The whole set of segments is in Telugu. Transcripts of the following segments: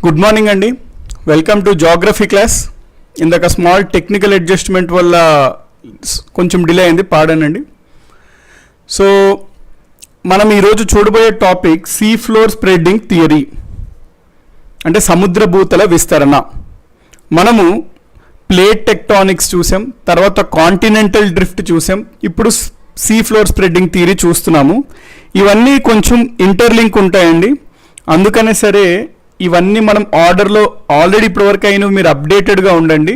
గుడ్ మార్నింగ్ అండి. Welcome to geography class. ఇందాక స్మాల్ టెక్నికల్ అడ్జస్ట్మెంట్ వల్ల కొంచెం డిలే అయింది, పాడానండి. సో మనం ఈరోజు చూడబోయే topic see floor spreading theory, అంటే సముద్ర భూతల విస్తరణ. మనము ప్లేట్ టెక్టానిక్స్ చూసాం, తర్వాత కాంటినెంటల్ డ్రిఫ్ట్ చూసాం, ఇప్పుడు సీ ఫ్లోర్ స్ప్రెడ్డింగ్ థియరీ చూస్తున్నాము. ఇవన్నీ కొంచెం ఇంటర్లింక్ ఉంటాయండి, అందుకనే సరే ఇవన్నీ మనం ఆర్డర్లో ఆల్రెడీ ఇప్పటివరకు అయినా మీరు అప్డేటెడ్గా ఉండండి,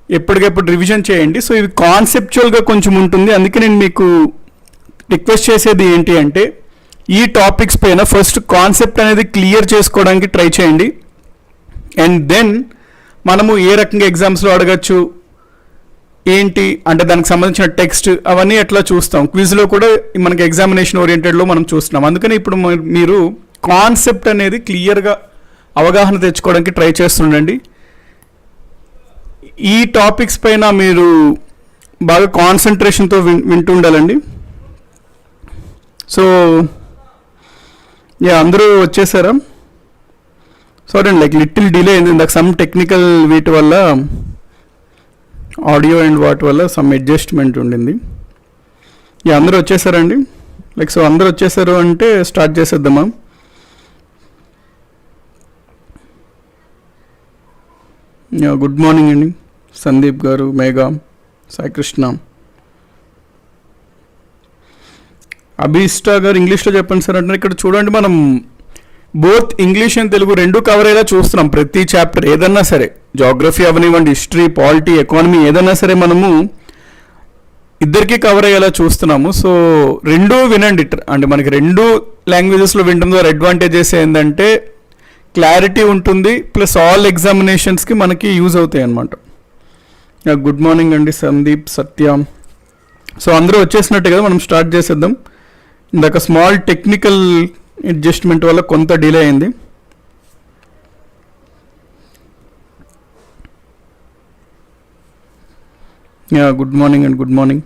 ఎప్పటికెప్పుడు రివిజన్ చేయండి. సో ఇవి కాన్సెప్చువల్గా కొంచెం ఉంటుంది, అందుకే నేను మీకు రిక్వెస్ట్ చేసేది ఏంటి అంటే ఈ టాపిక్స్ పైన ఫస్ట్ కాన్సెప్ట్ అనేది క్లియర్ చేసుకోవడానికి ట్రై చేయండి. అండ్ దెన్ మనము ఏ రకంగా ఎగ్జామ్స్లో అడగచ్చు ఏంటి అంటే దానికి సంబంధించిన టెక్స్ట్ అవన్నీ ఎట్లా చూస్తాం, క్విజ్లో కూడా మనకి ఎగ్జామినేషన్ ఓరియంటెడ్లో మనం చూస్తున్నాం. అందుకని ఇప్పుడు మీరు కాన్సెప్ట్ అనేది క్లియర్గా అవగాహన తెచ్చుకోవడానికి ట్రై చేస్తుండండి. ఈ టాపిక్స్ పైన మీరు బాగా కాన్సన్ట్రేషన్తో వింటుండాలండి. సో అందరూ వచ్చేసారా? సారీ అండి, లైక్ లిటిల్ డిలే అయింది ఇందాక, సమ్ టెక్నికల్ వీటి వల్ల, ఆడియో అండ్ వాటి వల్ల సమ్ అడ్జస్ట్మెంట్ ఉండింది. అందరూ వచ్చేసారండి. లైక్ సో అందరూ వచ్చేసారు అంటే స్టార్ట్ చేసేద్దామా? గుడ్ మార్నింగ్ అండి సందీప్ గారు, మేఘా, సాయికృష్ణ, అభిష్ట గారు. ఇంగ్లీష్లో చెప్పండి సార్ అంటే. ఇక్కడ చూడండి, మనం బోత్ ఇంగ్లీష్ అండ్ తెలుగు రెండు కవర్ అయ్యేలా చూస్తున్నాం. ప్రతి చాప్టర్ ఏదన్నా సరే, జాగ్రఫీ అవనివ్వండి, హిస్టరీ, పాలిటీ, ఎకానమీ, ఏదన్నా సరే మనము ఇద్దరికీ కవర్ అయ్యేలా చూస్తున్నాము. సో రెండూ వినండి, అంటే మనకి రెండు లాంగ్వేజెస్లో వినడం ద్వారా అడ్వాంటేజెస్ ఏంటంటే క్లారిటీ ఉంటుంది, ప్లస్ ఆల్ ఎగ్జామినేషన్స్కి మనకి యూజ్ అవుతాయి అన్నమాట. గుడ్ మార్నింగ్ అండి సందీప్, సత్య. సో అందరూ వచ్చేసినట్టే కదా, మనం స్టార్ట్ చేసేద్దాం. ఇందాక స్మాల్ టెక్నికల్ అడ్జస్ట్మెంట్ వల్ల కొంత డిలే అయింది. Good morning and good morning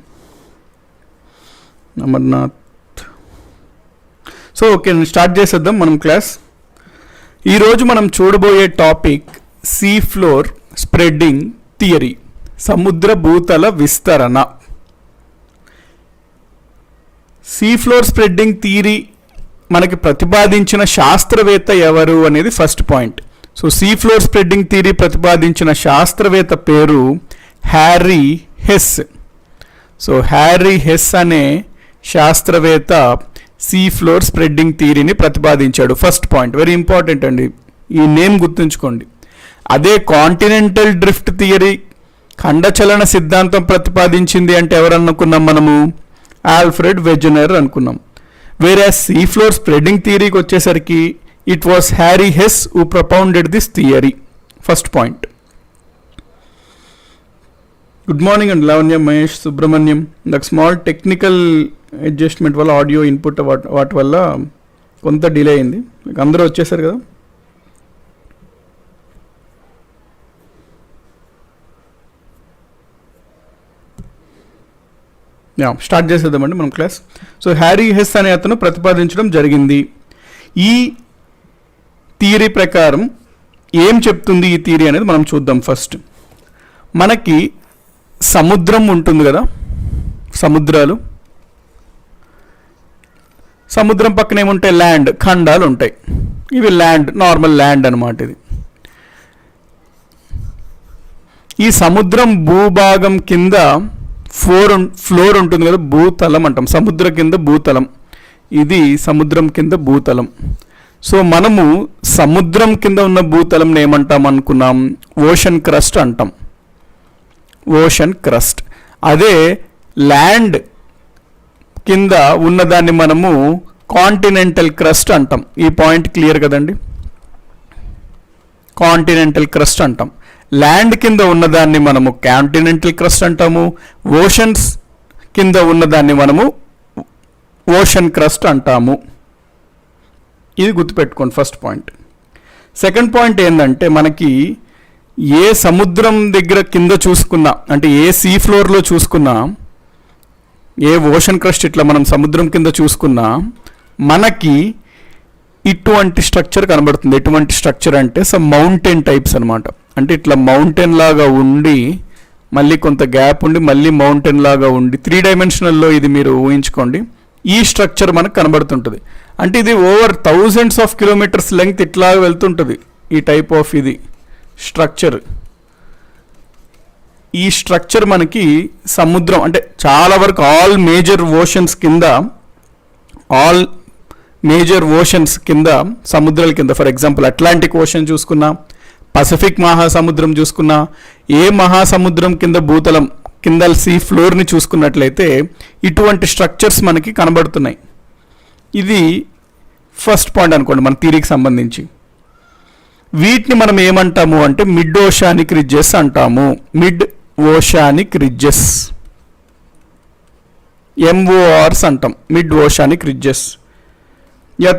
Amarnath. So okay, start చేసేద్దాం మనం క్లాస్. ఈరోజు మనం చూడబోయే topic see floor spreading theory, సముద్ర భూతల విస్తరణ. సీ ఫ్లోర్ స్ప్రెడ్డింగ్ థియరీ మనకి ప్రతిపాదించిన శాస్త్రవేత్త ఎవరు అనేది first point. So sea floor spreading theory ప్రతిపాదించిన శాస్త్రవేత్త పేరు Harry Hess. So Harry Hess అనే శాస్త్రవేత్త సీ ఫ్లోర్ స్ప్రెడ్డింగ్ థియరీని ప్రతిపాదించాడు. ఫస్ట్ పాయింట్ వెరీ ఇంపార్టెంట్ అండి, ఈ నేమ్ గుర్తుంచుకోండి. అదే కాంటినెంటల్ డ్రిఫ్ట్ థియరీ, ఖండచలన సిద్ధాంతం ప్రతిపాదించింది అంటే ఎవరు అనుకున్నాం మనము? ఆల్ఫ్రెడ్ వెజనర్ అనుకున్నాం. వేరే సీ ఫ్లోర్ స్ప్రెడ్డింగ్ థియరీకి వచ్చేసరికి it was Harry Hess who propounded this theory. First point. Good morning అండి లావణ్య, మహేష్, సుబ్రహ్మణ్యం. ఇందాక స్మాల్ టెక్నికల్ అడ్జస్ట్మెంట్ వల్ల, ఆడియో ఇన్పుట్ వాటి వల్ల కొంత డిలే అయింది. అందరూ వచ్చేసారు కదా. స్టార్ట్ చేసేద్దామండి మనం క్లాస్. సో హ్యారీ హెస్ అనే అతను ప్రతిపాదించడం జరిగింది. ఈ థియరీ ప్రకారం ఏం చెప్తుంది ఈ థియరీ అనేది మనం చూద్దాం. ఫస్ట్ మనకి సముద్రం ఉంటుంది కదా, సముద్రాలు, సముద్రం పక్కన ఏముంటాయి? ల్యాండ్, ఖండాలు ఉంటాయి. ఇవి ల్యాండ్, నార్మల్ ల్యాండ్ అనమాట. ఇది ఈ సముద్రం భూభాగం కింద ఫ్లోర్ ఉంటుంది కదా, భూతలం అంటాం. సముద్ర కింద భూతలం, ఇది సముద్రం కింద భూతలం. సో మనము సముద్రం కింద ఉన్న భూతలంని ఏమంటాం అనుకున్నాం? ఓషన్ క్రస్ట్ అంటాం. Ocean crust. అదే ల్యాండ్ కింద ఉన్నదాన్ని మనము కాంటినెంటల్ క్రస్ట్ అంటాం. ఈ పాయింట్ క్లియర్ కదండి? కాంటినెంటల్ క్రస్ట్ అంటాం. ల్యాండ్ కింద ఉన్నదాన్ని మనము కాంటినెంటల్ క్రస్ట్ అంటాము, ఓషన్స్ కింద ఉన్నదాన్ని మనము ఓషన్ క్రస్ట్ అంటాము. ఇది గుర్తుపెట్టుకోండి ఫస్ట్ పాయింట్. సెకండ్ పాయింట్ ఏంటంటే, మనకి ఏ సముద్రం దగ్గర కింద చూసుకున్నా, అంటే ఏ సీ ఫ్లోర్లో చూసుకున్నా, ఏ ఓషన్ క్రస్ట్ ఇట్లా మనం సముద్రం కింద చూసుకున్నా, మనకి ఇటువంటి స్ట్రక్చర్ కనబడుతుంది. ఎటువంటి స్ట్రక్చర్ అంటే సమ్ మౌంటైన్ టైప్స్ అనమాట. అంటే ఇట్లా మౌంటైన్ లాగా ఉండి మళ్ళీ కొంత గ్యాప్ ఉండి మళ్ళీ మౌంటైన్ లాగా ఉండి 3 డైమెన్షనల్లో ఇది మీరు ఊహించుకోండి. ఈ స్ట్రక్చర్ మనకు కనబడుతుంటుంది. అంటే ఇది over thousands of kilometres length ఇట్లా వెళ్తుంటుంది ఈ టైప్ ఆఫ్ ఇది స్ట్రక్చర్. ఈ స్ట్రక్చర్ మనకి సముద్రం అంటే చాలా వరకు ఆల్ మేజర్ ఓషన్స్ కింద సముద్రాల కింద, ఫర్ ఎగ్జాంపుల్ అట్లాంటిక్ ఓషన్ చూసుకున్నా, పసిఫిక్ మహాసముద్రం చూసుకున్నా, ఏ మహాసముద్రం కింద భూతలం కింద సీ ఫ్లోర్ని చూసుకున్నట్లయితే ఇటువంటి స్ట్రక్చర్స్ మనకి కనబడుతున్నాయి. ఇది ఫస్ట్ పాయింట్ అనుకోండి మన థియరీకి సంబంధించి. వీటిని మనం ఏమంటాము అంటే మిడ్ ఓషానిక్ రిడ్జెస్ అంటాము. మిడ్ ఓషానిక్ రిడ్జెస్, MORs అంటాం, మిడ్ ఓషానిక్ రిడ్జెస్.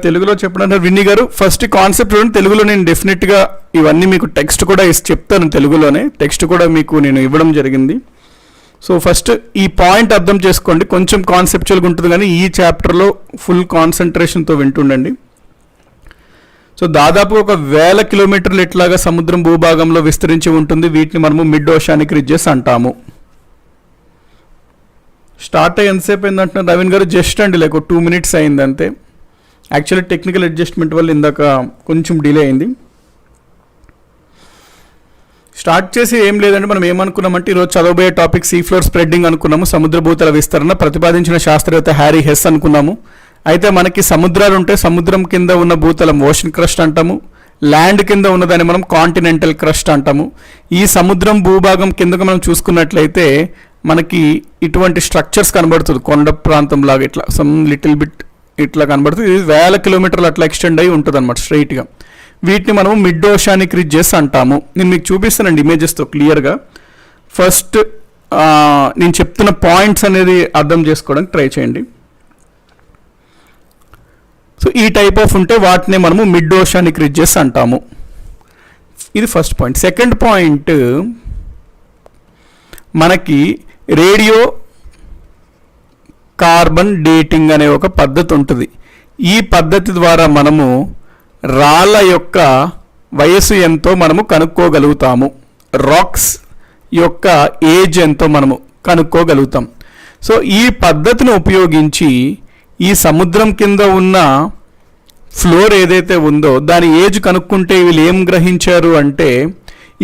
తెలుగులో చెప్పడం విన్నీ గారు ఫస్ట్ కాన్సెప్ట్ చూడండి. తెలుగులో నేను డెఫినెట్గా ఇవన్నీ మీకు టెక్స్ట్ కూడా చెప్తాను, తెలుగులోనే టెక్స్ట్ కూడా మీకు నేను ఇవ్వడం జరిగింది. సో ఫస్ట్ ఈ పాయింట్ అర్థం చేసుకోండి. కొంచెం కాన్సెప్చువల్గా ఉంటుంది కానీ ఈ చాప్టర్లో ఫుల్ కాన్సన్ట్రేషన్తో వింటుండండి. సో దాదాపు 1000 కిలోమీటర్లు ఇట్లాగా సముద్రం భూభాగంలో విస్తరించి ఉంటుంది. వీటిని మనము మిడ్ ఓషానిక్ రిడ్జెస్ అంటాము. స్టార్ట్ అయ్యి ఎంతసేపు అయిందంటున్నారు నవీన్ గారు? జస్ట్ అండి 2 minutes అయింది అంతే. యాక్చువల్లీ టెక్నికల్ అడ్జస్ట్మెంట్ వల్ల ఇందాక కొంచెం డిలే అయింది. స్టార్ట్ చేసి ఏం లేదంటే మనం ఏమనుకున్నామంటే ఈరోజు చదవబోయే టాపిక్ సీ ఫ్లోర్ స్ప్రెడ్డింగ్ అనుకున్నాము. సముద్ర భూతల విస్తరణ ప్రతిపాదించిన శాస్త్రవేత్త హ్యారీ హెస్ అనుకున్నాము. అయితే మనకి సముద్రాలు ఉంటే సముద్రం కింద ఉన్న భూతలం ఓషన్ క్రస్ట్ అంటాము, ల్యాండ్ కింద ఉన్నదాన్ని మనం కాంటినెంటల్ క్రస్ట్ అంటాము. ఈ సముద్రం భూభాగం కిందకు మనం చూసుకున్నట్లయితే మనకి ఇటువంటి స్ట్రక్చర్స్ కనబడుతుంది. కొండ ప్రాంతం లాగా ఇట్లా సమ్ లిటిల్ బిట్ ఇట్లా కనబడుతుంది. ఇది 1000 కిలోమీటర్లు అట్లా ఎక్స్టెండ్ అయ్యి ఉంటుంది అనమాట స్ట్రైట్గా. వీటిని మనము మిడ్ ఓషానిక్ రిడ్జెస్ అంటాము. నేను మీకు చూపిస్తానండి ఇమేజెస్తో క్లియర్గా. ఫస్ట్ నేను చెప్తున్న పాయింట్స్ అనేది అర్థం చేసుకోవడానికి ట్రై చేయండి. సో ఈ టైప్ ఆఫ్ ఉంటే వాటిని మనము మిడ్ ఓషానిక్ రిడ్జెస్ అంటాము. ఇది ఫస్ట్ పాయింట్. సెకండ్ పాయింట్, మనకి రేడియో కార్బన్ డేటింగ్ అనే ఒక పద్ధతి ఉంటుంది. ఈ పద్ధతి ద్వారా మనము రాళ్ళ యొక్క వయసు ఎంతో మనము కనుక్కోగలుగుతాము. రాక్స్ యొక్క ఏజ్ ఎంతో మనము కనుక్కోగలుగుతాం. సో ఈ పద్ధతిని ఉపయోగించి ఈ సముద్రం కింద ఉన్న ఫ్లోర్ ఏదైతే ఉందో దాని ఏజ్ కనుక్కుంటే వీళ్ళు ఏం గ్రహించారు అంటే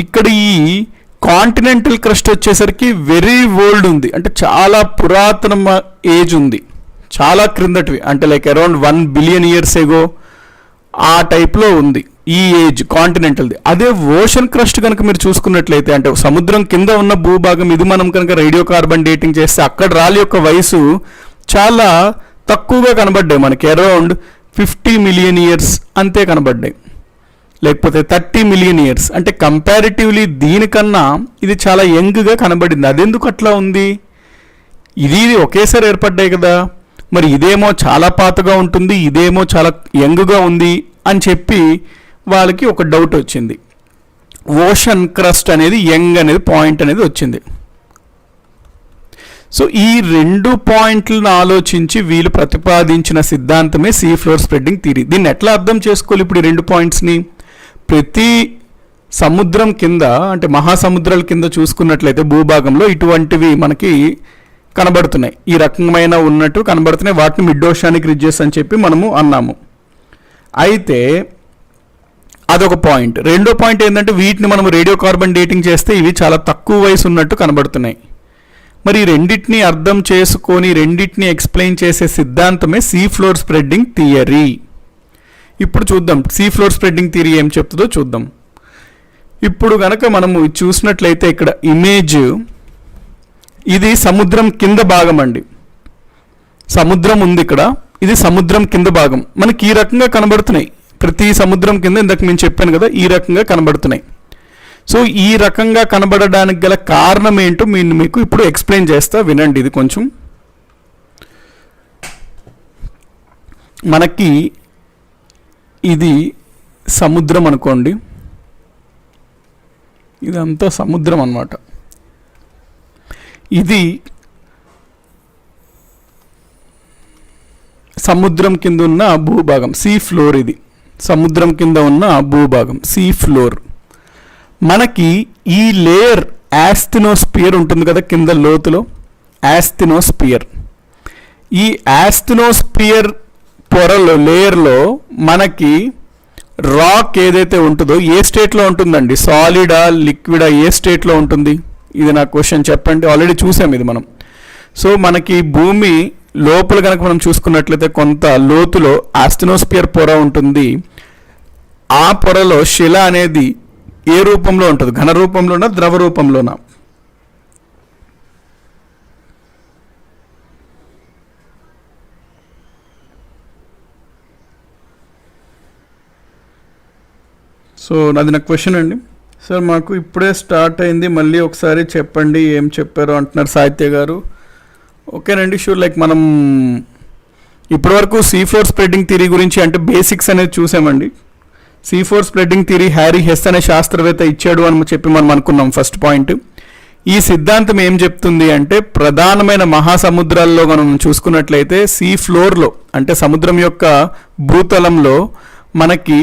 ఇక్కడ ఈ కాంటినెంటల్ క్రస్ట్ వచ్చేసరికి వెరీ ఓల్డ్ ఉంది, అంటే చాలా పురాతన ఏజ్ ఉంది, చాలా క్రిందటివి, అంటే అరౌండ్ 1 billion years ఎగో ఆ టైప్లో ఉంది ఈ ఏజ్ కాంటినెంటల్ది. అదే ఓషన్ క్రస్ట్ కనుక మీరు చూసుకున్నట్లయితే అంటే సముద్రం కింద ఉన్న భూభాగం ఇది మనం కనుక రేడియో కార్బన్ డేటింగ్ చేస్తే అక్కడ రాళ్ళ యొక్క వయసు చాలా తక్కువగా కనబడ్డాయి మనకి. అరౌండ్ 50 million years అంతే కనబడ్డాయి, లేకపోతే 30 million years. అంటే కంపారిటివ్లీ దీనికన్నా ఇది చాలా యంగ్గా కనబడింది. అదెందుకు అట్లా ఉంది? ఇది ఒకేసారి ఏర్పడ్డాయి కదా, మరి ఇదేమో చాలా పాతగా ఉంటుంది, ఇదేమో చాలా యంగ్గా ఉంది అని చెప్పి వాళ్ళకి ఒక డౌట్ వచ్చింది. ఓషన్ క్రస్ట్ అనేది యంగ్ అనేది పాయింట్ అనేది వచ్చింది. సో ఈ 2 పాయింట్లను ఆలోచించి వీళ్ళు ప్రతిపాదించిన సిద్ధాంతమే సీ ఫ్లోర్ స్ప్రెడ్డింగ్ థియరీ. దీన్ని ఎట్లా అర్థం చేసుకోవాలి ఇప్పుడు ఈ 2 పాయింట్స్ని? ప్రతి సముద్రం కింద అంటే మహాసముద్రాల కింద చూసుకున్నట్లయితే భూభాగంలో ఇటువంటివి మనకి కనబడుతున్నాయి, ఈ రకమైన ఉన్నట్టు కనబడుతున్నాయి. వాటిని మిడ్ ఓషానిక్ రిడ్జెస్ అని చెప్పి మనము అన్నాము. అయితే అదొక పాయింట్. రెండో పాయింట్ ఏంటంటే వీటిని మనం రేడియో కార్బన్ డేటింగ్ చేస్తే ఇవి చాలా తక్కువ వయసు ఉన్నట్టు కనబడుతున్నాయి. మరి రెండింటిని అర్థం చేసుకొని రెండింటిని ఎక్స్ప్లెయిన్ చేసే సిద్ధాంతమే సీ ఫ్లోర్ స్ప్రెడ్డింగ్ థియరీ. ఇప్పుడు చూద్దాం సీ ఫ్లోర్ స్ప్రెడ్డింగ్ థియరీ ఏం చెప్తుందో చూద్దాం. ఇప్పుడు కనుక మనము చూసినట్లయితే ఇక్కడ ఇమేజ్, ఇది సముద్రం కింద భాగం అండి. సముద్రం ఉంది ఇక్కడ, ఇది సముద్రం కింద భాగం. మనకి ఈ రకంగా కనబడుతున్నాయి. ప్రతి సముద్రం కింద ఇందాక నేను చెప్పాను కదా ఈ రకంగా కనబడుతున్నాయి. సో ఈ రకంగా కనబడడానికి గల కారణం ఏంటో మీకు ఇప్పుడు ఎక్స్ప్లెయిన్ చేస్తా, వినండి. ఇది కొంచెం మనకి ఇది సముద్రం అనుకోండి, ఇదంతా సముద్రం అన్నమాట. ఇది సముద్రం కింద ఉన్న భూభాగం, సీ ఫ్లోర్. ఇది సముద్రం కింద ఉన్న భూభాగం, సీ ఫ్లోర్. మనకి ఈ లేయర్ యాస్థినోస్పియర్ ఉంటుంది కదా కింద లోతులో, యాస్థినోస్పియర్. ఈ యాస్థినోస్పియర్ పొరలో లేయర్లో మనకి రాక్ ఏదైతే ఉంటుందో ఏ స్టేట్లో ఉంటుందండి? సాలిడా, లిక్విడా, ఏ స్టేట్లో ఉంటుంది? ఇది నా క్వశ్చన్, చెప్పండి. ఆల్రెడీ చూసాం ఇది మనం. సో మనకి భూమి లోపల కనుక మనం చూసుకున్నట్లయితే కొంత లోతులో యాస్థినోస్పియర్ పొర ఉంటుంది. ఆ పొరలో శిల అనేది ఏ రూపంలో ఉంటుంది? ఘన రూపంలోనా, ద్రవ రూపంలోనా? సో అది నా క్వశ్చన్ అండి. సార్ మాకు ఇప్పుడే స్టార్ట్ అయింది, మళ్ళీ ఒకసారి చెప్పండి ఏం చెప్పారో అంటున్నారు సాహిత్య గారు. ఓకేనండి, షూర్. లైక్ మనం ఇప్పటివరకు సీ ఫ్లోర్ స్ప్రెడ్డింగ్ థియరీ గురించి అంటే బేసిక్స్ అనేది చూసామండి. Sea floor spreading theory Harry Hess అనే శాస్త్రవేత్త ఇచ్చాడు అని చెప్పి మనం అనుకున్నాం ఫస్ట్ పాయింట్. ఈ సిద్ధాంతం ఏం చెప్తుంది అంటే ప్రధానమైన మహాసముద్రాల్లో మనం చూసుకున్నట్లయితే సీ ఫ్లోర్లో అంటే సముద్రం యొక్క భూతలంలో మనకి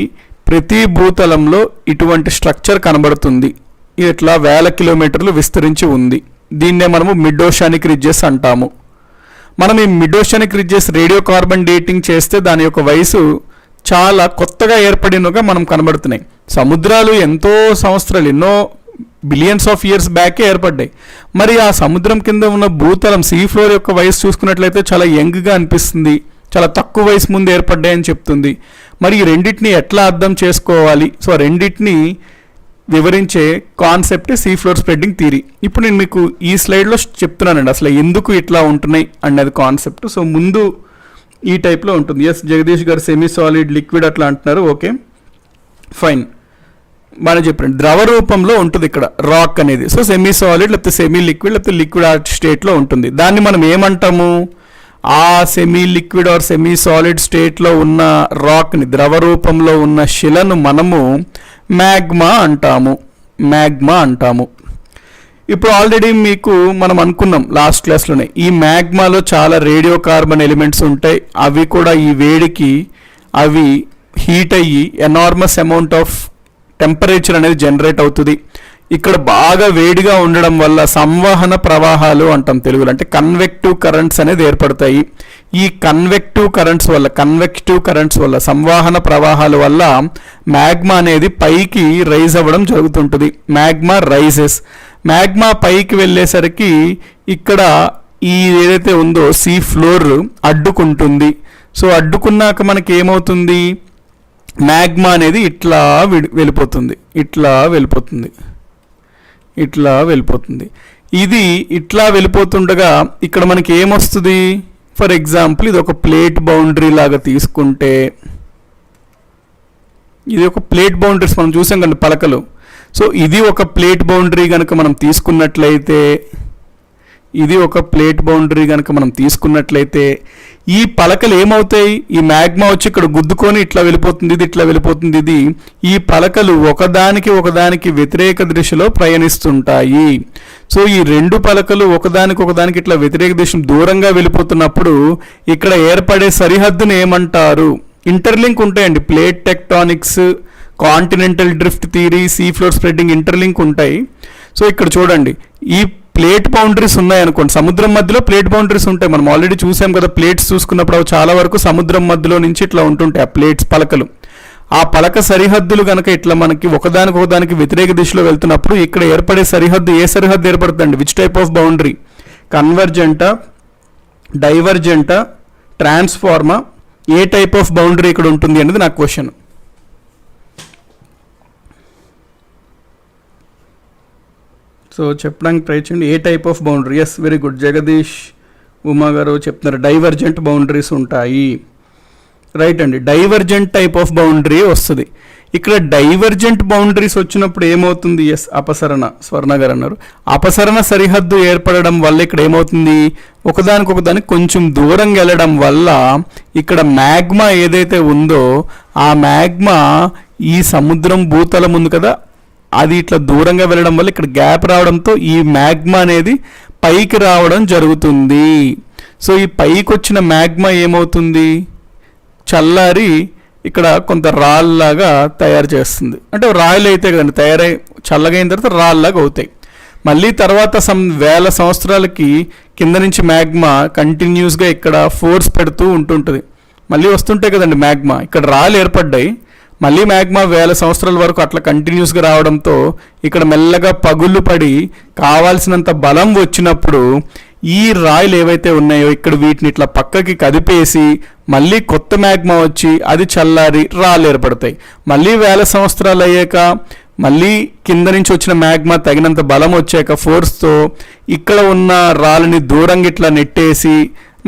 ప్రతి భూతలంలో ఇటువంటి స్ట్రక్చర్ కనబడుతుంది. ఇట్లా వేల కిలోమీటర్లు విస్తరించి ఉంది. దీన్నే మనము మిడ్ ఓషానిక్ రిడ్జెస్ అంటాము. మనం ఈ mid oceanic ridges radio carbon dating చేస్తే దాని యొక్క వయసు చాలా కొత్తగా ఏర్పడినగా మనం కనబడుతున్నాయి. సముద్రాలు ఎంతో సంవత్సరాలు, ఎన్నో బిలియన్స్ ఆఫ్ ఇయర్స్ బ్యాకే ఏర్పడ్డాయి. మరి ఆ సముద్రం కింద ఉన్న భూతలం సీ ఫ్లోర్ యొక్క వయసు చూసుకున్నట్లయితే చాలా యంగ్గా అనిపిస్తుంది, చాలా తక్కువ వయసు ముందు ఏర్పడ్డాయని చెప్తుంది. మరి ఈ రెండింటిని ఎట్లా అర్థం చేసుకోవాలి? సో రెండింటిని వివరించే concept see floor spreading theory. ఇప్పుడు నేను మీకు ఈ స్లైడ్లో చెప్తున్నానండి అసలు ఎందుకు ఇట్లా ఉంటున్నాయి అన్నది కాన్సెప్ట్. సో ముందు ఈ టైప్లో ఉంటుంది. ఎస్ జగదీష్ గారు సెమీ సాలిడ్, లిక్విడ్ అట్లా అంటున్నారు. ఓకే ఫైన్, బాగా చెప్పండి. ద్రవ రూపంలో ఉంటుంది ఇక్కడ రాక్ అనేది. సో సెమీ సాలిడ్ లేకపోతే సెమీ లిక్విడ్ లేకపోతే లిక్విడ్ స్టేట్లో ఉంటుంది. దాన్ని మనం ఏమంటాము? ఆ semi liquid are semi solid స్టేట్లో ఉన్న రాక్ని, ద్రవ రూపంలో ఉన్న శిలను మనము మ్యాగ్మా అంటాము. మ్యాగ్మా అంటాము. ఇప్పుడు ఆల్రెడీ మీకు మనం అనుకున్నాం లాస్ట్ క్లాస్లోనే, ఈ మ్యాగ్మాలో చాలా రేడియో కార్బన్ ఎలిమెంట్స్ ఉంటాయి. అవి కూడా ఈ వేడికి అవి హీట్ అయ్యి ఎనార్మస్ అమౌంట్ ఆఫ్ టెంపరేచర్ అనేది జనరేట్ అవుతుంది. ఇక్కడ బాగా వేడిగా ఉండడం వల్ల సంవహన ప్రవాహాలు అంటాం తెలుగులో, అంటే కన్వెక్టివ్ కరెంట్స్ అనేది ఏర్పడతాయి. ఈ కన్వెక్టివ్ కరెంట్స్ వల్ల సంవహన ప్రవాహాల వల్ల మ్యాగ్మా అనేది పైకి రైజ్ అవ్వడం జరుగుతుంటుంది. Magma rises. మ్యాగ్మా పైకి వెళ్ళేసరికి ఇక్కడ ఈ ఏదైతే ఉందో సీ ఫ్లోర్ అడ్డుకుంటుంది. సో అడ్డుకున్నాక మనకి ఏమవుతుంది? మ్యాగ్మా అనేది ఇట్లా వెళ్ళిపోతుంది. ఇది ఇట్లా వెళ్ళిపోతుండగా ఇక్కడ మనకి ఏమొస్తుంది? ఫర్ ఎగ్జాంపుల్ ఇది ఒక ప్లేట్ బౌండరీ లాగా తీసుకుంటే, ఇది ఒక ప్లేట్ బౌండరీస్ మనం చూసాం కదా పలకలు. సో ఇది ఒక ప్లేట్ బౌండరీ కనుక మనం తీసుకున్నట్లయితే, ఈ పలకలు ఏమవుతాయి? ఈ మ్యాగ్మా వచ్చి ఇక్కడ గుద్దుకొని ఇట్లా వెళ్ళిపోతుంది, ఇది ఈ పలకలు ఒకదానికి వ్యతిరేక దిశలో ప్రయాణిస్తుంటాయి. సో ఈ రెండు పలకలు ఒకదానికి ఇట్లా వ్యతిరేక దిశ దూరంగా వెళ్ళిపోతున్నప్పుడు ఇక్కడ ఏర్పడే సరిహద్దును ఏమంటారు? ఇంటర్లింక్ ఉంటాయండి. Plate tectonics, continental drift theory, see floor spreading interlink ఉంటాయి. సో ఇక్కడ చూడండి, ఈ ప్లేట్ బౌండరీస్ ఉన్నాయనుకోండి, సముద్రం మధ్యలో ప్లేట్ బౌండరీస్ ఉంటాయి. మనం ఆల్రెడీ చూసాం కదా ప్లేట్స్ చూసుకున్నప్పుడు, అవి చాలా వరకు సముద్రం మధ్యలో నుంచి ఇట్లా ఉంటుంటాయి ఆ ప్లేట్స్ పలకలు. ఆ పలక సరిహద్దులు కనుక ఇట్లా మనకి ఒకదానికి వ్యతిరేక దిశలో వెళ్తున్నప్పుడు ఇక్కడ ఏర్పడే సరిహద్దు ఏ సరిహద్దు ఏర్పడుతుందండి? Which type of boundary? కన్వర్జెంటా, డైవర్జెంటా, ట్రాన్స్ఫార్మా? ఏ టైప్ ఆఫ్ బౌండరీ ఇక్కడ ఉంటుంది అనేది నా క్వశ్చన్. సో చెప్పడానికి ట్రై చేయండి. ఏ టైప్ ఆఫ్ బౌండరీ? Yes, very good. Jagadish, Uma గారు చెప్తున్నారు డైవర్జెంట్ బౌండరీస్ ఉంటాయి. రైట్ అండి, డైవర్జెంట్ టైప్ ఆఫ్ బౌండరీ వస్తుంది. ఇక్కడ డైవర్జెంట్ బౌండరీస్ వచ్చినప్పుడు ఏమవుతుంది? ఎస్, అపసరణ. స్వర్ణ గారు అన్నారు అపసరణ సరిహద్దు ఏర్పడడం వల్ల ఇక్కడ ఏమవుతుంది? ఒకదానికి కొంచెం దూరంగా వెళ్ళడం వల్ల ఇక్కడ మ్యాగ్మా ఏదైతే ఉందో ఆ మ్యాగ్మా ఈ సముద్రం భూతలం ఉంది కదా, అది ఇట్లా దూరంగా వెళ్ళడం వల్ల ఇక్కడ గ్యాప్ రావడంతో ఈ మ్యాగ్మా అనేది పైకి రావడం జరుగుతుంది. సో ఈ పైకి వచ్చిన మ్యాగ్మా ఏమవుతుంది? చల్లారి ఇక్కడ కొంత రాళ్ళలాగా తయారు చేస్తుంది. అంటే రాళ్ళు అయితే కదండి తయారై చల్లగైన తర్వాత రాళ్ళలాగా అవుతాయి. మళ్ళీ తర్వాత వేల సంవత్సరాలకి కింద నుంచి మ్యాగ్మా కంటిన్యూస్గా ఇక్కడ ఫోర్స్ పెడుతూ ఉంటుంటుంది. మళ్ళీ వస్తుంటాయి కదండి మ్యాగ్మా, ఇక్కడ రాళ్ళు ఏర్పడ్డాయి. మళ్ళీ మ్యాగ్మా వేల సంవత్సరాల వరకు అట్లా కంటిన్యూస్గా రావడంతో ఇక్కడ మెల్లగా పగుళ్ళు పడి కావాల్సినంత బలం వచ్చినప్పుడు ఈ రాయిలు ఏవైతే ఉన్నాయో ఇక్కడ వీటిని ఇట్లా పక్కకి కదిపేసి మళ్ళీ కొత్త మ్యాగ్మా వచ్చి అది చల్లారి రాళ్ళు ఏర్పడతాయి. మళ్ళీ వేల సంవత్సరాలు అయ్యాక మళ్ళీ కింద నుంచి వచ్చిన మ్యాగ్మా తగినంత బలం వచ్చాక ఫోర్స్తో ఇక్కడ ఉన్న రాళ్ళని దూరంగా ఇట్లా నెట్టేసి